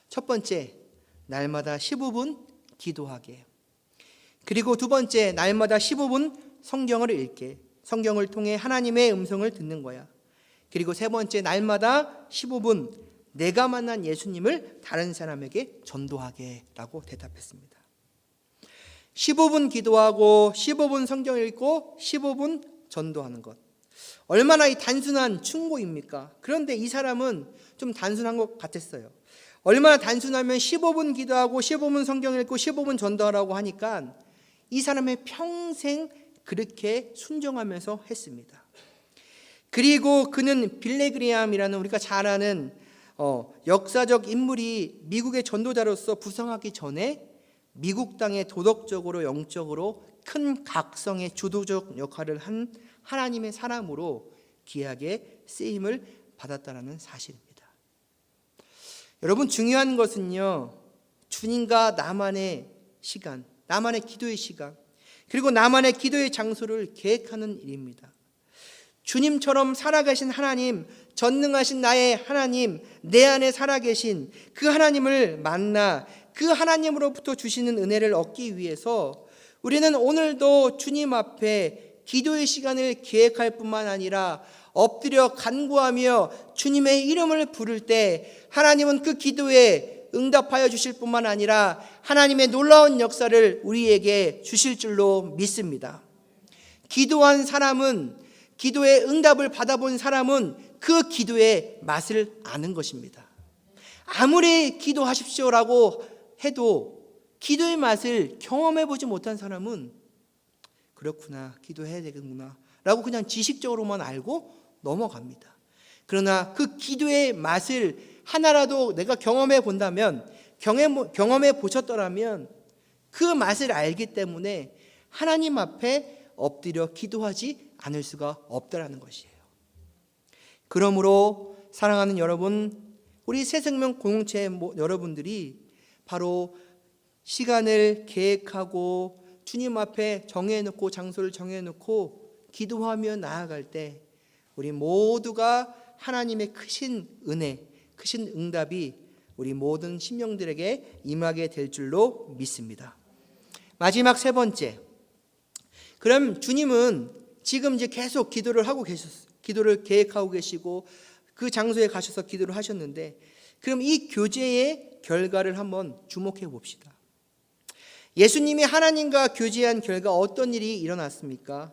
첫 번째, 날마다 15분 기도하게. 그리고 두 번째, 날마다 15분 성경을 읽게. 성경을 통해 하나님의 음성을 듣는 거야. 그리고 세 번째, 날마다 15분 내가 만난 예수님을 다른 사람에게 전도하게 라고 대답했습니다. 15분 기도하고 15분 성경 읽고 15분 전도하는 것, 얼마나 이 단순한 충고입니까? 그런데 이 사람은 좀 단순한 것 같았어요. 얼마나 단순하면 15분 기도하고 15분 성경 읽고 15분 전도하라고 하니까 이 사람의 평생 그렇게 순종하면서 했습니다. 그리고 그는 빌레그리암이라는 우리가 잘 아는 역사적 인물이 미국의 전도자로서 부상하기 전에 미국 땅에 도덕적으로 영적으로 큰 각성의 주도적 역할을 한 하나님의 사람으로 귀하게 쓰임을 받았다는 사실입니다. 여러분, 중요한 것은요, 주님과 나만의 시간, 나만의 기도의 시간, 그리고 나만의 기도의 장소를 계획하는 일입니다. 주님처럼 살아계신 하나님, 전능하신 나의 하나님, 내 안에 살아계신 그 하나님을 만나 그 하나님으로부터 주시는 은혜를 얻기 위해서 우리는 오늘도 주님 앞에 기도의 시간을 계획할 뿐만 아니라 엎드려 간구하며 주님의 이름을 부를 때 하나님은 그 기도에 응답하여 주실 뿐만 아니라 하나님의 놀라운 역사를 우리에게 주실 줄로 믿습니다. 기도한 사람은, 기도의 응답을 받아본 사람은 그 기도의 맛을 아는 것입니다. 아무리 기도하십시오라고 해도 기도의 맛을 경험해 보지 못한 사람은 그렇구나, 기도해야 되겠구나 라고 그냥 지식적으로만 알고 넘어갑니다. 그러나 그 기도의 맛을 하나라도 내가 경험해 본다면, 경험해 보셨더라면 그 맛을 알기 때문에 하나님 앞에 엎드려 기도하지 않을 수가 없다라는 것이에요. 그러므로 사랑하는 여러분, 우리 새생명 공동체 여러분들이 바로 시간을 계획하고 주님 앞에 정해놓고 장소를 정해놓고 기도하며 나아갈 때 우리 모두가 하나님의 크신 은혜, 크신 응답이 우리 모든 심령들에게 임하게 될 줄로 믿습니다. 마지막 세 번째, 그럼 주님은 지금 이제 계속 기도를 하고 계셨어요. 기도를 계획하고 계시고 그 장소에 가셔서 기도를 하셨는데, 그럼 이 교제의 결과를 한번 주목해 봅시다. 예수님이 하나님과 교제한 결과 어떤 일이 일어났습니까?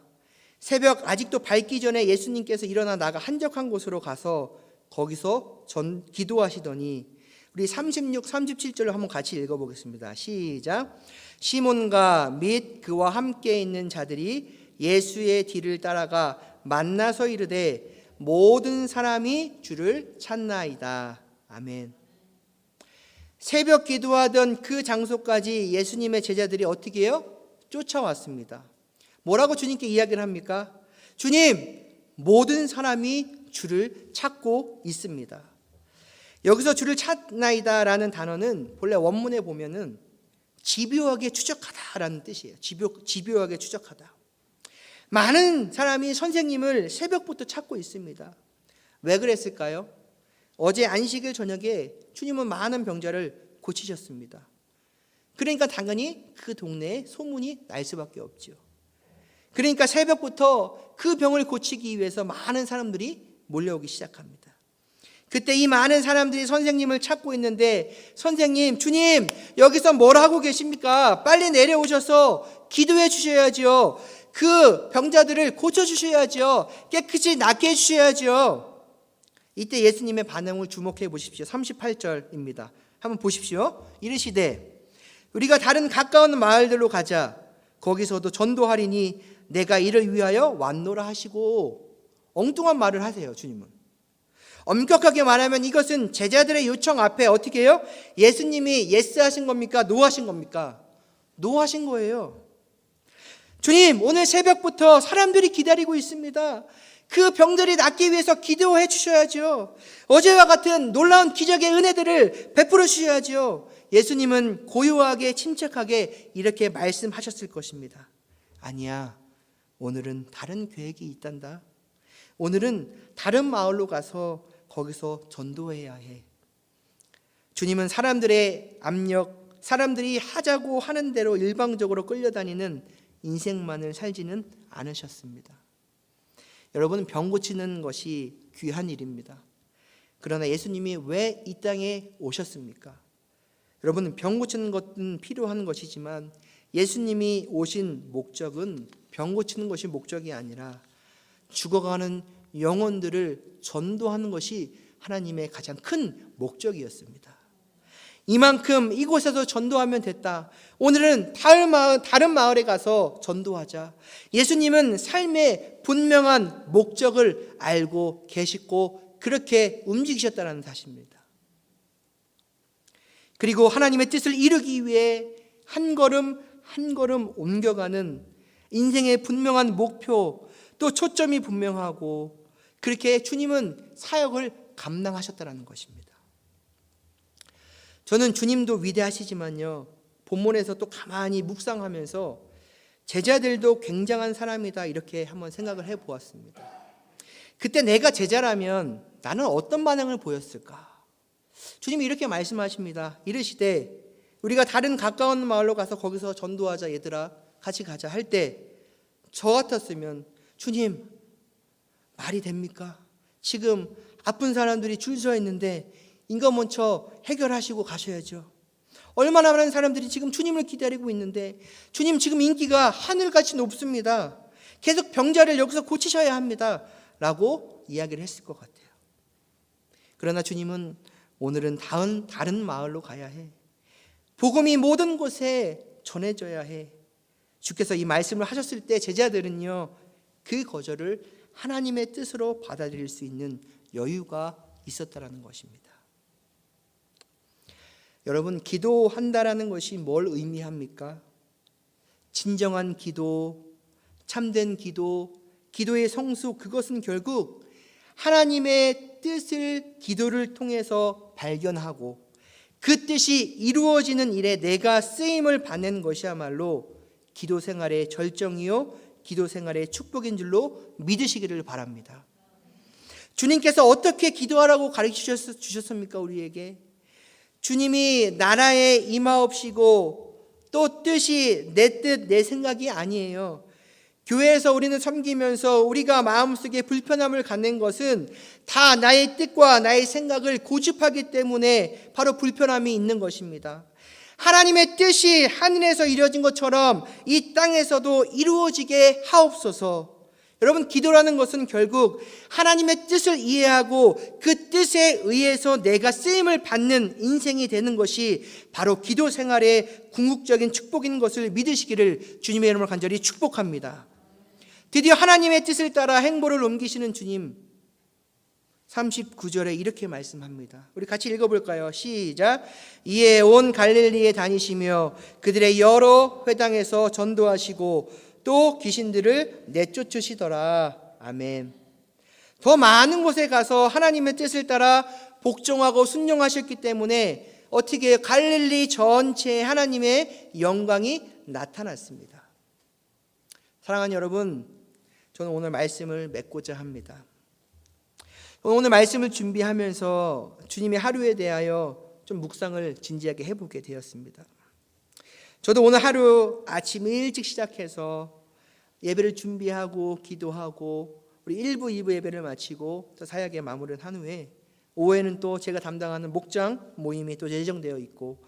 새벽 아직도 밝기 전에 예수님께서 일어나 나가 한적한 곳으로 가서 거기서 기도하시더니, 우리 36, 37절을 한번 같이 읽어보겠습니다. 시작. 시몬과 및 그와 함께 있는 자들이 예수의 뒤를 따라가 만나서 이르되 모든 사람이 주를 찾나이다. 아멘. 새벽 기도하던 그 장소까지 예수님의 제자들이 어떻게 해요? 쫓아왔습니다. 뭐라고 주님께 이야기를 합니까? 주님, 모든 사람이 주를 찾고 있습니다. 여기서 주를 찾나이다라는 단어는 본래 원문에 보면은 집요하게 추적하다라는 뜻이에요. 집요하게 추적하다. 많은 사람이 선생님을 새벽부터 찾고 있습니다. 왜 그랬을까요? 어제 안식일 저녁에 주님은 많은 병자를 고치셨습니다. 그러니까 당연히 그 동네에 소문이 날 수밖에 없죠. 그러니까 새벽부터 그 병을 고치기 위해서 많은 사람들이 몰려오기 시작합니다. 그때 이 많은 사람들이 선생님을 찾고 있는데, 선생님, 주님, 여기서 뭘 하고 계십니까? 빨리 내려오셔서 기도해 주셔야죠. 그 병자들을 고쳐주셔야죠. 깨끗이 낫게 해주셔야죠. 이때 예수님의 반응을 주목해 보십시오. 38절입니다. 한번 보십시오. 이르시되 우리가 다른 가까운 마을들로 가자. 거기서도 전도하리니 내가 이를 위하여 왔노라 하시고, 엉뚱한 말을 하세요. 주님은 엄격하게 말하면 이것은 제자들의 요청 앞에 어떻게 해요? 예수님이 예스 하신 겁니까? 노 하신 겁니까? 노 하신 거예요. 주님, 오늘 새벽부터 사람들이 기다리고 있습니다. 그 병들이 낫기 위해서 기도해 주셔야죠. 어제와 같은 놀라운 기적의 은혜들을 베풀어 주셔야죠. 예수님은 고요하게 침착하게 이렇게 말씀하셨을 것입니다. 아니야, 오늘은 다른 계획이 있단다. 오늘은 다른 마을로 가서 거기서 전도해야 해. 주님은 사람들의 압력, 사람들이 하자고 하는 대로 일방적으로 끌려다니는 인생만을 살지는 않으셨습니다. 여러분, 병 고치는 것이 귀한 일입니다. 그러나 예수님이 왜 이 땅에 오셨습니까? 여러분, 병 고치는 것은 필요한 것이지만 예수님이 오신 목적은 병 고치는 것이 목적이 아니라 죽어가는 영혼들을 전도하는 것이 하나님의 가장 큰 목적이었습니다. 이만큼 이곳에서 전도하면 됐다. 오늘은 다른 마을에 가서 전도하자. 예수님은 삶의 분명한 목적을 알고 계시고 그렇게 움직이셨다는 사실입니다. 그리고 하나님의 뜻을 이루기 위해 한 걸음 한 걸음 옮겨가는 인생의 분명한 목표, 또 초점이 분명하고 그렇게 주님은 사역을 감당하셨다는 것입니다. 저는 주님도 위대하시지만요, 본문에서 또 가만히 묵상하면서 제자들도 굉장한 사람이다 이렇게 한번 생각을 해보았습니다. 그때 내가 제자라면 나는 어떤 반응을 보였을까? 주님이 이렇게 말씀하십니다. 이르시되 우리가 다른 가까운 마을로 가서 거기서 전도하자, 얘들아 같이 가자 할 때 저 같았으면 주님 말이 됩니까? 지금 아픈 사람들이 줄 서 있는데 인간 먼저 해결하시고 가셔야죠. 얼마나 많은 사람들이 지금 주님을 기다리고 있는데 주님 지금 인기가 하늘같이 높습니다. 계속 병자를 여기서 고치셔야 합니다 라고 이야기를 했을 것 같아요. 그러나 주님은 오늘은 다른 마을로 가야 해. 복음이 모든 곳에 전해져야 해. 주께서 이 말씀을 하셨을 때 제자들은요, 그 거절을 하나님의 뜻으로 받아들일 수 있는 여유가 있었다라는 것입니다. 여러분, 기도한다라는 것이 뭘 의미합니까? 진정한 기도, 참된 기도, 기도의 성수, 그것은 결국 하나님의 뜻을 기도를 통해서 발견하고 그 뜻이 이루어지는 일에 내가 쓰임을 받는 것이야말로 기도 생활의 절정이요 기도 생활의 축복인 줄로 믿으시기를 바랍니다. 주님께서 어떻게 기도하라고 가르쳐 주셨습니까? 우리에게 주님이 나라에 임하옵시고 또 뜻이 내 뜻, 내 생각이 아니에요. 교회에서 우리는 섬기면서 우리가 마음속에 불편함을 갖는 것은 다 나의 뜻과 나의 생각을 고집하기 때문에 바로 불편함이 있는 것입니다. 하나님의 뜻이 하늘에서 이루어진 것처럼 이 땅에서도 이루어지게 하옵소서. 여러분, 기도라는 것은 결국 하나님의 뜻을 이해하고 그 뜻에 의해서 내가 쓰임을 받는 인생이 되는 것이 바로 기도 생활의 궁극적인 축복인 것을 믿으시기를 주님의 이름으로 간절히 축복합니다. 드디어 하나님의 뜻을 따라 행보를 옮기시는 주님, 39절에 이렇게 말씀합니다. 우리 같이 읽어볼까요? 시작. 이에 온 갈릴리에 다니시며 그들의 여러 회당에서 전도하시고 또 귀신들을 내쫓으시더라. 아멘. 더 많은 곳에 가서 하나님의 뜻을 따라 복종하고 순종하셨기 때문에 어떻게 해요? 갈릴리 전체에 하나님의 영광이 나타났습니다. 사랑하는 여러분, 저는 오늘 말씀을 맺고자 합니다. 오늘 말씀을 준비하면서 주님의 하루에 대하여 좀 묵상을 진지하게 해보게 되었습니다. 저도 오늘 하루 아침 일찍 시작해서 예배를 준비하고 기도하고 우리 1부, 2부 예배를 마치고 또 사역에 마무리를 한 후에 오후에는 또 제가 담당하는 목장 모임이 또 예정되어 있고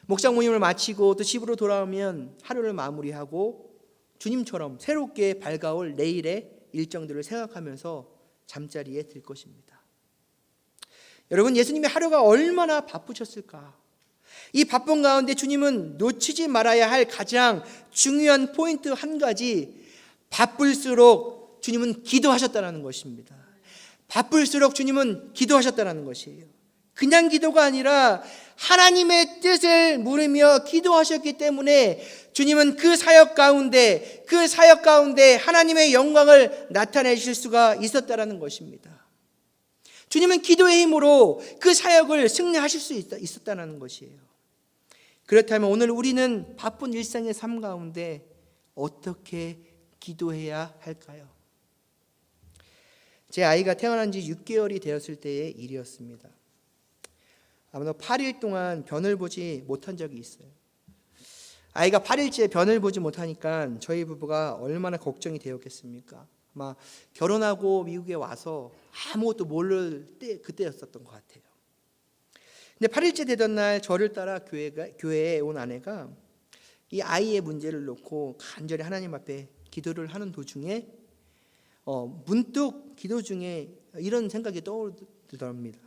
목장 모임을 마치고 또 집으로 돌아오면 하루를 마무리하고 주님처럼 새롭게 밝아올 내일의 일정들을 생각하면서 잠자리에 들 것입니다. 여러분, 예수님의 하루가 얼마나 바쁘셨을까? 이 바쁜 가운데 주님은 놓치지 말아야 할 가장 중요한 포인트 한 가지, 바쁠수록 주님은 기도하셨다는 것입니다. 바쁠수록 주님은 기도하셨다는 것이에요. 그냥 기도가 아니라 하나님의 뜻을 물으며 기도하셨기 때문에 주님은 그 사역 가운데 하나님의 영광을 나타내실 수가 있었다는 것입니다. 주님은 기도의 힘으로 그 사역을 승리하실 수 있었다는 것이에요. 그렇다면 오늘 우리는 바쁜 일상의 삶 가운데 어떻게 기도해야 할까요? 제 아이가 태어난 지 6개월이 되었을 때의 일이었습니다. 아마도 8일 동안 변을 보지 못한 적이 있어요. 아이가 8일째 변을 보지 못하니까 저희 부부가 얼마나 걱정이 되었겠습니까? 아마 결혼하고 미국에 와서 아무것도 모를 때 그때였었던 것 같아요. 근데 8일째 되던 날 저를 따라 교회에 온 아내가 이 아이의 문제를 놓고 간절히 하나님 앞에 기도를 하는 도중에 문득 기도 중에 이런 생각이 떠오르더랍니다.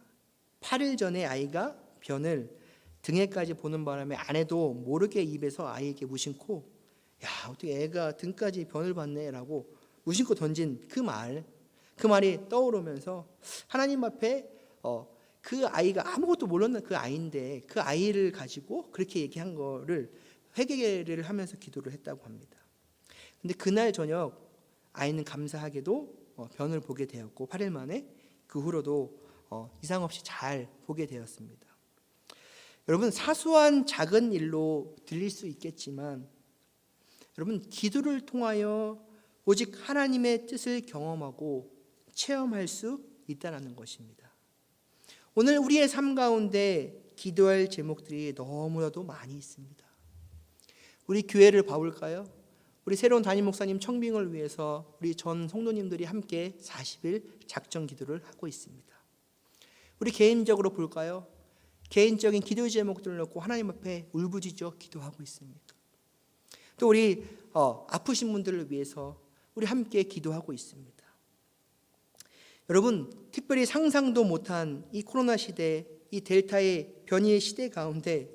8일 전에 아이가 변을 등에까지 보는 바람에 아내도 모르게 입에서 아이에게 무심코 야 어떻게 애가 등까지 변을 봤네 라고 무심코 던진 그 말이 떠오르면서 하나님 앞에 그 아이가 아무것도 몰랐는 그 아이인데 그 아이를 가지고 그렇게 얘기한 거를 회개를 하면서 기도를 했다고 합니다. 근데 그날 저녁 아이는 감사하게도 변을 보게 되었고 8일 만에 그 후로도 이상 없이 잘 보게 되었습니다. 여러분 사소한 작은 일로 들릴 수 있겠지만 여러분 기도를 통하여 오직 하나님의 뜻을 경험하고 체험할 수 있다는 것입니다. 오늘 우리의 삶 가운데 기도할 제목들이 너무나도 많이 있습니다. 우리 교회를 봐볼까요? 우리 새로운 담임 목사님 청빙을 위해서 우리 전 성도님들이 함께 40일 작정 기도를 하고 있습니다. 우리 개인적으로 볼까요? 개인적인 기도 제목들을 놓고 하나님 앞에 울부짖어 기도하고 있습니다. 또 우리 아프신 분들을 위해서 우리 함께 기도하고 있습니다. 여러분 특별히 상상도 못한 이 코로나 시대, 이 델타의 변이의 시대 가운데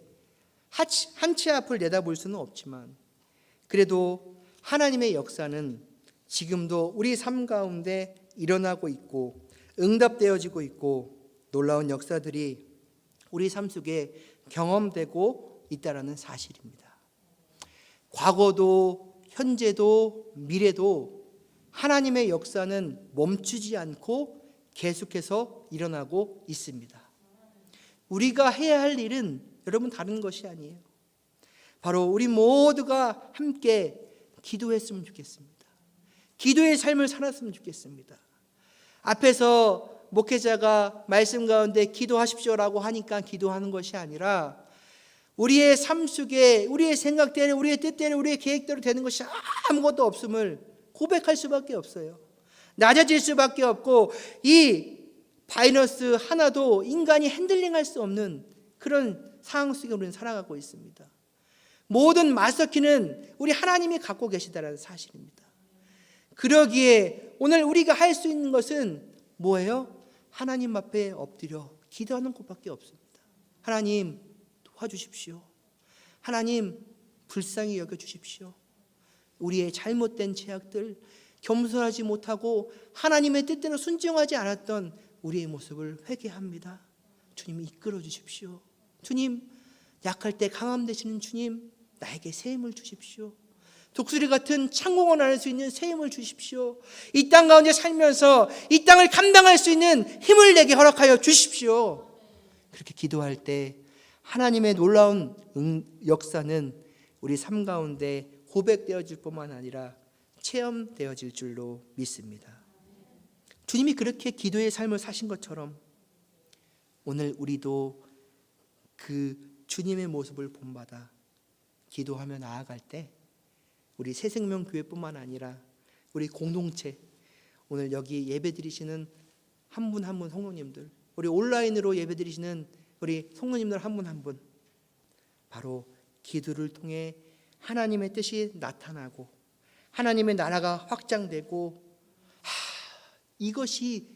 한치 앞을 내다볼 수는 없지만 그래도 하나님의 역사는 지금도 우리 삶 가운데 일어나고 있고 응답되어지고 있고 놀라운 역사들이 우리 삶 속에 경험되고 있다는 사실입니다. 과거도 현재도 미래도 하나님의 역사는 멈추지 않고 계속해서 일어나고 있습니다. 우리가 해야 할 일은 여러분 다른 것이 아니에요. 바로 우리 모두가 함께 기도했으면 좋겠습니다. 기도의 삶을 살았으면 좋겠습니다. 앞에서 목회자가 말씀 가운데 기도하십시오라고 하니까 기도하는 것이 아니라 우리의 삶 속에 우리의 생각대로 우리의 뜻대로 우리의 계획대로 되는 것이 아무것도 없음을 고백할 수밖에 없어요. 낮아질 수밖에 없고 이 바이러스 하나도 인간이 핸들링할 수 없는 그런 상황 속에 우리는 살아가고 있습니다. 모든 마스터키는 우리 하나님이 갖고 계시다는 사실입니다. 그러기에 오늘 우리가 할 수 있는 것은 뭐예요? 하나님 앞에 엎드려 기도하는 것밖에 없습니다. 하나님 도와주십시오. 하나님 불쌍히 여겨주십시오. 우리의 잘못된 죄악들, 겸손하지 못하고 하나님의 뜻대로 순종하지 않았던 우리의 모습을 회개합니다. 주님 이끌어 주십시오. 주님 약할 때 강함 되시는 주님 나에게 새 힘을 주십시오. 독수리 같은 창공을 할 수 있는 새 힘을 주십시오. 이 땅 가운데 살면서 이 땅을 감당할 수 있는 힘을 내게 허락하여 주십시오. 그렇게 기도할 때 하나님의 놀라운 역사는 우리 삶 가운데 고백되어질 뿐만 아니라 체험되어질 줄로 믿습니다. 주님이 그렇게 기도의 삶을 사신 것처럼 오늘 우리도 그 주님의 모습을 본받아 기도하며 나아갈 때 우리 새생명교회뿐만 아니라 우리 공동체, 오늘 여기 예배드리시는 한 분 한 분 성도님들, 우리 온라인으로 예배드리시는 우리 성도님들 한 분 한 분, 바로 기도를 통해 하나님의 뜻이 나타나고 하나님의 나라가 확장되고 이것이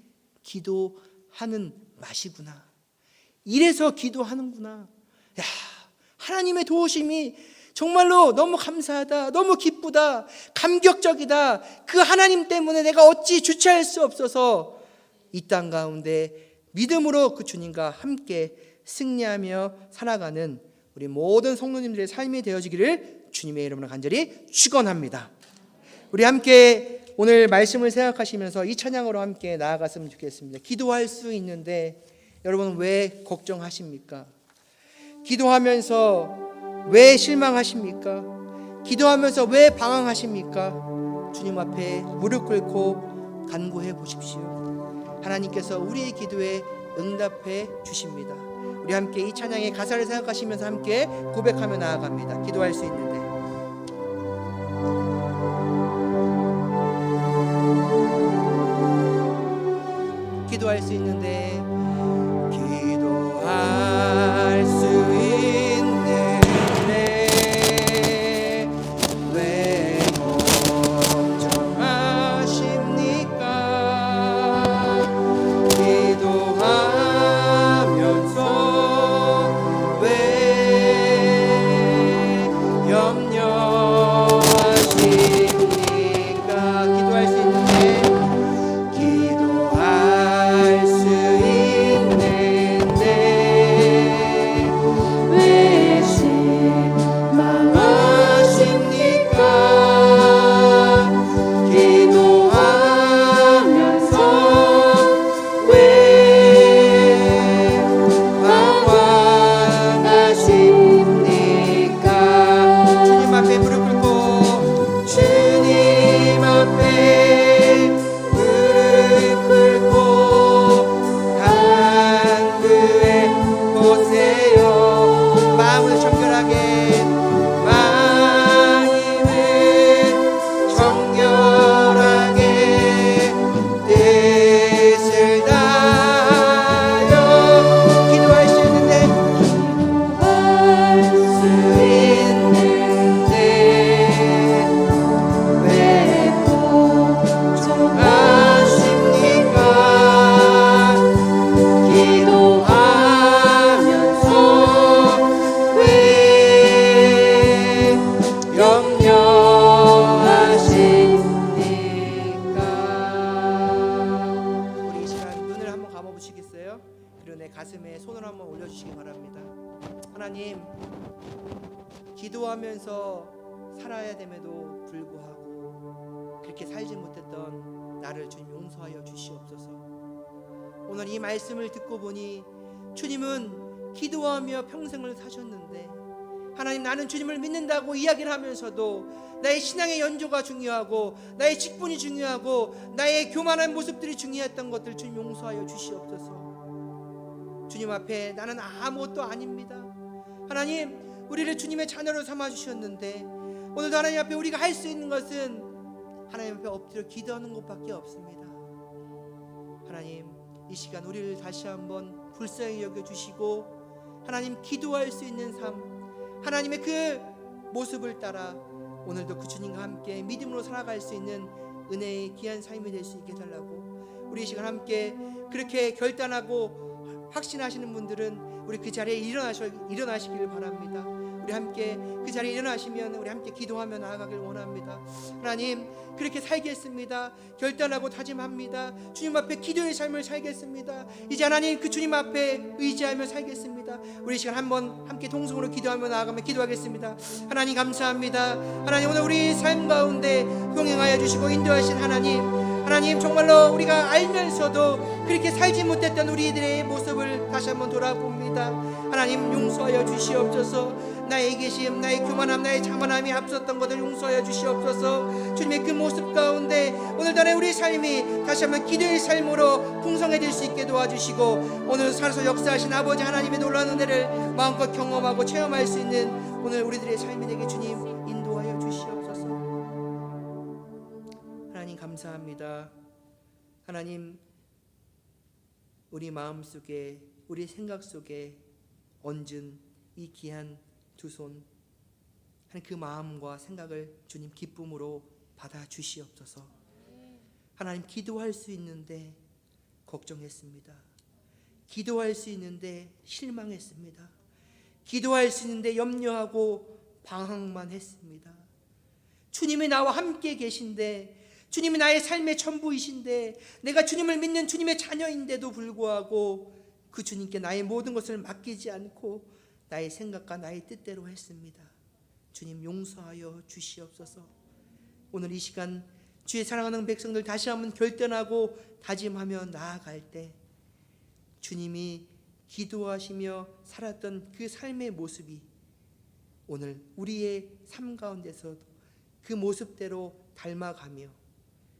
기도하는 맛이구나. 이래서 기도하는구나. 야, 하나님의 도우심이 정말로 너무 감사하다, 너무 기쁘다, 감격적이다. 그 하나님 때문에 내가 어찌 주체할 수 없어서 이 땅 가운데 믿음으로 그 주님과 함께 승리하며 살아가는 우리 모든 성도님들의 삶이 되어지기를 주님의 이름으로 간절히 축원합니다. 우리 함께 오늘 말씀을 생각하시면서 이 찬양으로 함께 나아갔으면 좋겠습니다. 기도할 수 있는데 여러분 왜 걱정하십니까? 기도하면서 왜 실망하십니까? 기도하면서 왜 방황하십니까? 주님 앞에 무릎 꿇고 간구해 보십시오. 하나님께서 우리의 기도에 응답해 주십니다. 우리 함께 이 찬양의 가사를 생각하시면서 함께 고백하며 나아갑니다. 기도할 수 있는데 기도할 수 있는데 기도할 수 있는데 왜 걱정하십니까? 기도하면서 왜 염려하십니까? 기도할 수 있는데 기도할 수 있는데 왜 실망하십니까? 기도하면서 왜 방황하십니까? 주님 앞에 무릎 꿇고 주님 앞에 무릎 꿇고 간구해 보세요. 마음을 정결하게 마음을 정결하게 뜻을 다하여 기도할 수 있는데 왜 걱정하십니까? 기도하면서 왜 염려하십니까? 우리 이 시간 눈을 한번 감아보시겠어요? 그리고 내 가슴에 손을 한번 올려주시기 바랍니다. 하나님, 기도하면서 살아야 됨에도 불구하고 그렇게 살지 못했던 나를 주님 용서하여 주시옵소서. 오늘 이 말씀을 듣고 보니 주님은 기도하며 평생을 사셨는데, 하나님, 나는 주님을 믿는다고 이야기를 하면서도 나의 신앙의 연조가 중요하고 나의 직분이 중요하고 나의 교만한 모습들이 중요했던 것들 주님 용서하여 주시옵소서. 주님 앞에 나는 아무것도 아닙니다. 하나님, 우리를 주님의 자녀로 삼아 주셨는데 오늘도 하나님 앞에 우리가 할 수 있는 것은 하나님 앞에 엎드려 기도하는 것밖에 없습니다. 하나님, 이 시간 우리를 다시 한번 불쌍히 여겨주시고 하나님, 기도할 수 있는 삶, 하나님의 그 모습을 따라 오늘도 그 주님과 함께 믿음으로 살아갈 수 있는 은혜의 귀한 삶이 될 수 있게 해달라고, 우리 이 시간 함께 그렇게 결단하고 확신하시는 분들은 우리 그 자리에 일어나시기를 바랍니다. 우리 함께 그 자리에 일어나시면 우리 함께 기도하며 나아가길 원합니다. 하나님, 그렇게 살겠습니다. 결단하고 다짐합니다. 주님 앞에 기도의 삶을 살겠습니다. 이제 하나님, 그 주님 앞에 의지하며 살겠습니다. 우리 시간 한번 함께 동성으로 기도하며 나아가며 기도하겠습니다. 하나님, 감사합니다. 하나님, 오늘 우리 삶 가운데 동행하여 주시고 인도하신 하나님, 정말로 우리가 알면서도 그렇게 살지 못했던 우리들의 모습을 다시 한번 돌아봅니다. 하나님, 용서하여 주시옵소서. 나의 이기심, 나의 교만함, 나의 자만함이 앞섰던 것을 용서하여 주시옵소서. 주님의 그 모습 가운데 오늘도 우리 삶이 다시 한번 기도의 삶으로 풍성해질 수 있게 도와주시고, 오늘 살아서 역사하신 아버지 하나님의 놀라운 은혜를 마음껏 경험하고 체험할 수 있는 오늘 우리들의 삶이 되게 주님 인도하여 주시옵소서. 하나님, 감사합니다. 하나님, 우리 마음속에, 우리 생각 속에 얹은 이 귀한 두 손, 그 마음과 생각을 주님 기쁨으로 받아 주시옵소서. 하나님, 기도할 수 있는데 걱정했습니다. 기도할 수 있는데 실망했습니다. 기도할 수 있는데 염려하고 방황만 했습니다. 주님이 나와 함께 계신데, 주님이 나의 삶의 전부이신데, 내가 주님을 믿는 주님의 자녀인데도 불구하고 그 주님께 나의 모든 것을 맡기지 않고 나의 생각과 나의 뜻대로 했습니다. 주님, 용서하여 주시옵소서. 오늘 이 시간 주의 사랑하는 백성들 다시 한번 결단하고 다짐하며 나아갈 때 주님이 기도하시며 살았던 그 삶의 모습이 오늘 우리의 삶 가운데서 그 모습대로 닮아가며,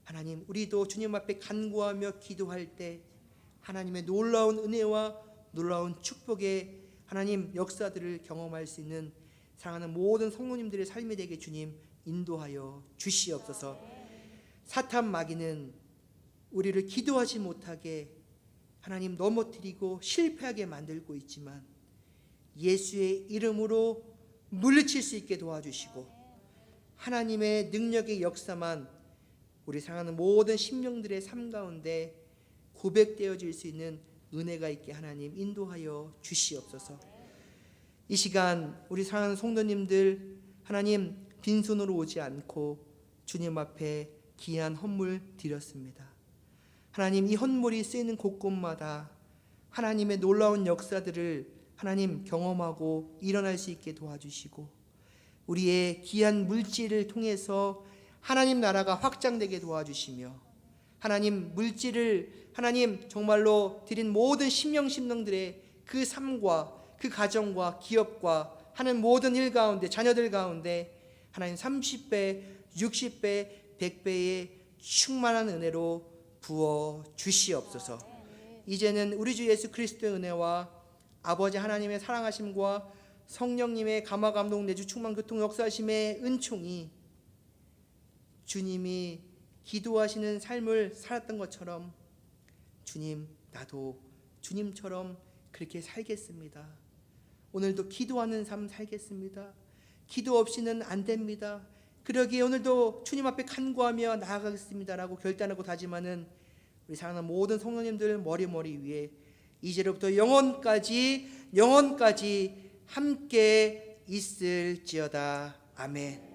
하나님, 우리도 주님 앞에 간구하며 기도할 때 하나님의 놀라운 은혜와 놀라운 축복의 하나님 역사들을 경험할 수 있는 사랑하는 모든 성도님들의 삶이 되게 주님 인도하여 주시옵소서. 사탄 마귀는 우리를 기도하지 못하게 하나님 넘어뜨리고 실패하게 만들고 있지만 예수의 이름으로 물리칠 수 있게 도와주시고 하나님의 능력의 역사만 우리 사랑하는 모든 심령들의 삶 가운데 고백되어질 수 있는 은혜가 있게 하나님 인도하여 주시옵소서. 이 시간 우리 사랑하는 성도님들 하나님 빈손으로 오지 않고 주님 앞에 귀한 헌물 드렸습니다. 하나님 이 헌물이 쓰이는 곳곳마다 하나님의 놀라운 역사들을 하나님 경험하고 일어날 수 있게 도와주시고 우리의 귀한 물질을 통해서 하나님 나라가 확장되게 도와주시며 하나님 물질을 하나님 정말로 드린 모든 심령들의 그 삶과 그 가정과 기업과 하는 모든 일 가운데 자녀들 가운데 하나님 30배, 60배, 100배의 충만한 은혜로 부어 주시옵소서. 이제는 우리 주 예수 그리스도의 은혜와 아버지 하나님의 사랑하심과 성령님의 감화 감동 내주 충만 교통 역사하심의 은총이 주님이 기도하시는 삶을 살았던 것처럼 주님 나도 주님처럼 그렇게 살겠습니다. 오늘도 기도하는 삶 살겠습니다. 기도 없이는 안 됩니다. 그러기에 오늘도 주님 앞에 간구하며 나아가겠습니다라고 결단하고 다짐하는 우리 사랑하는 모든 성도님들 머리 위에 이제로부터 영원까지 함께 있을지어다. 아멘.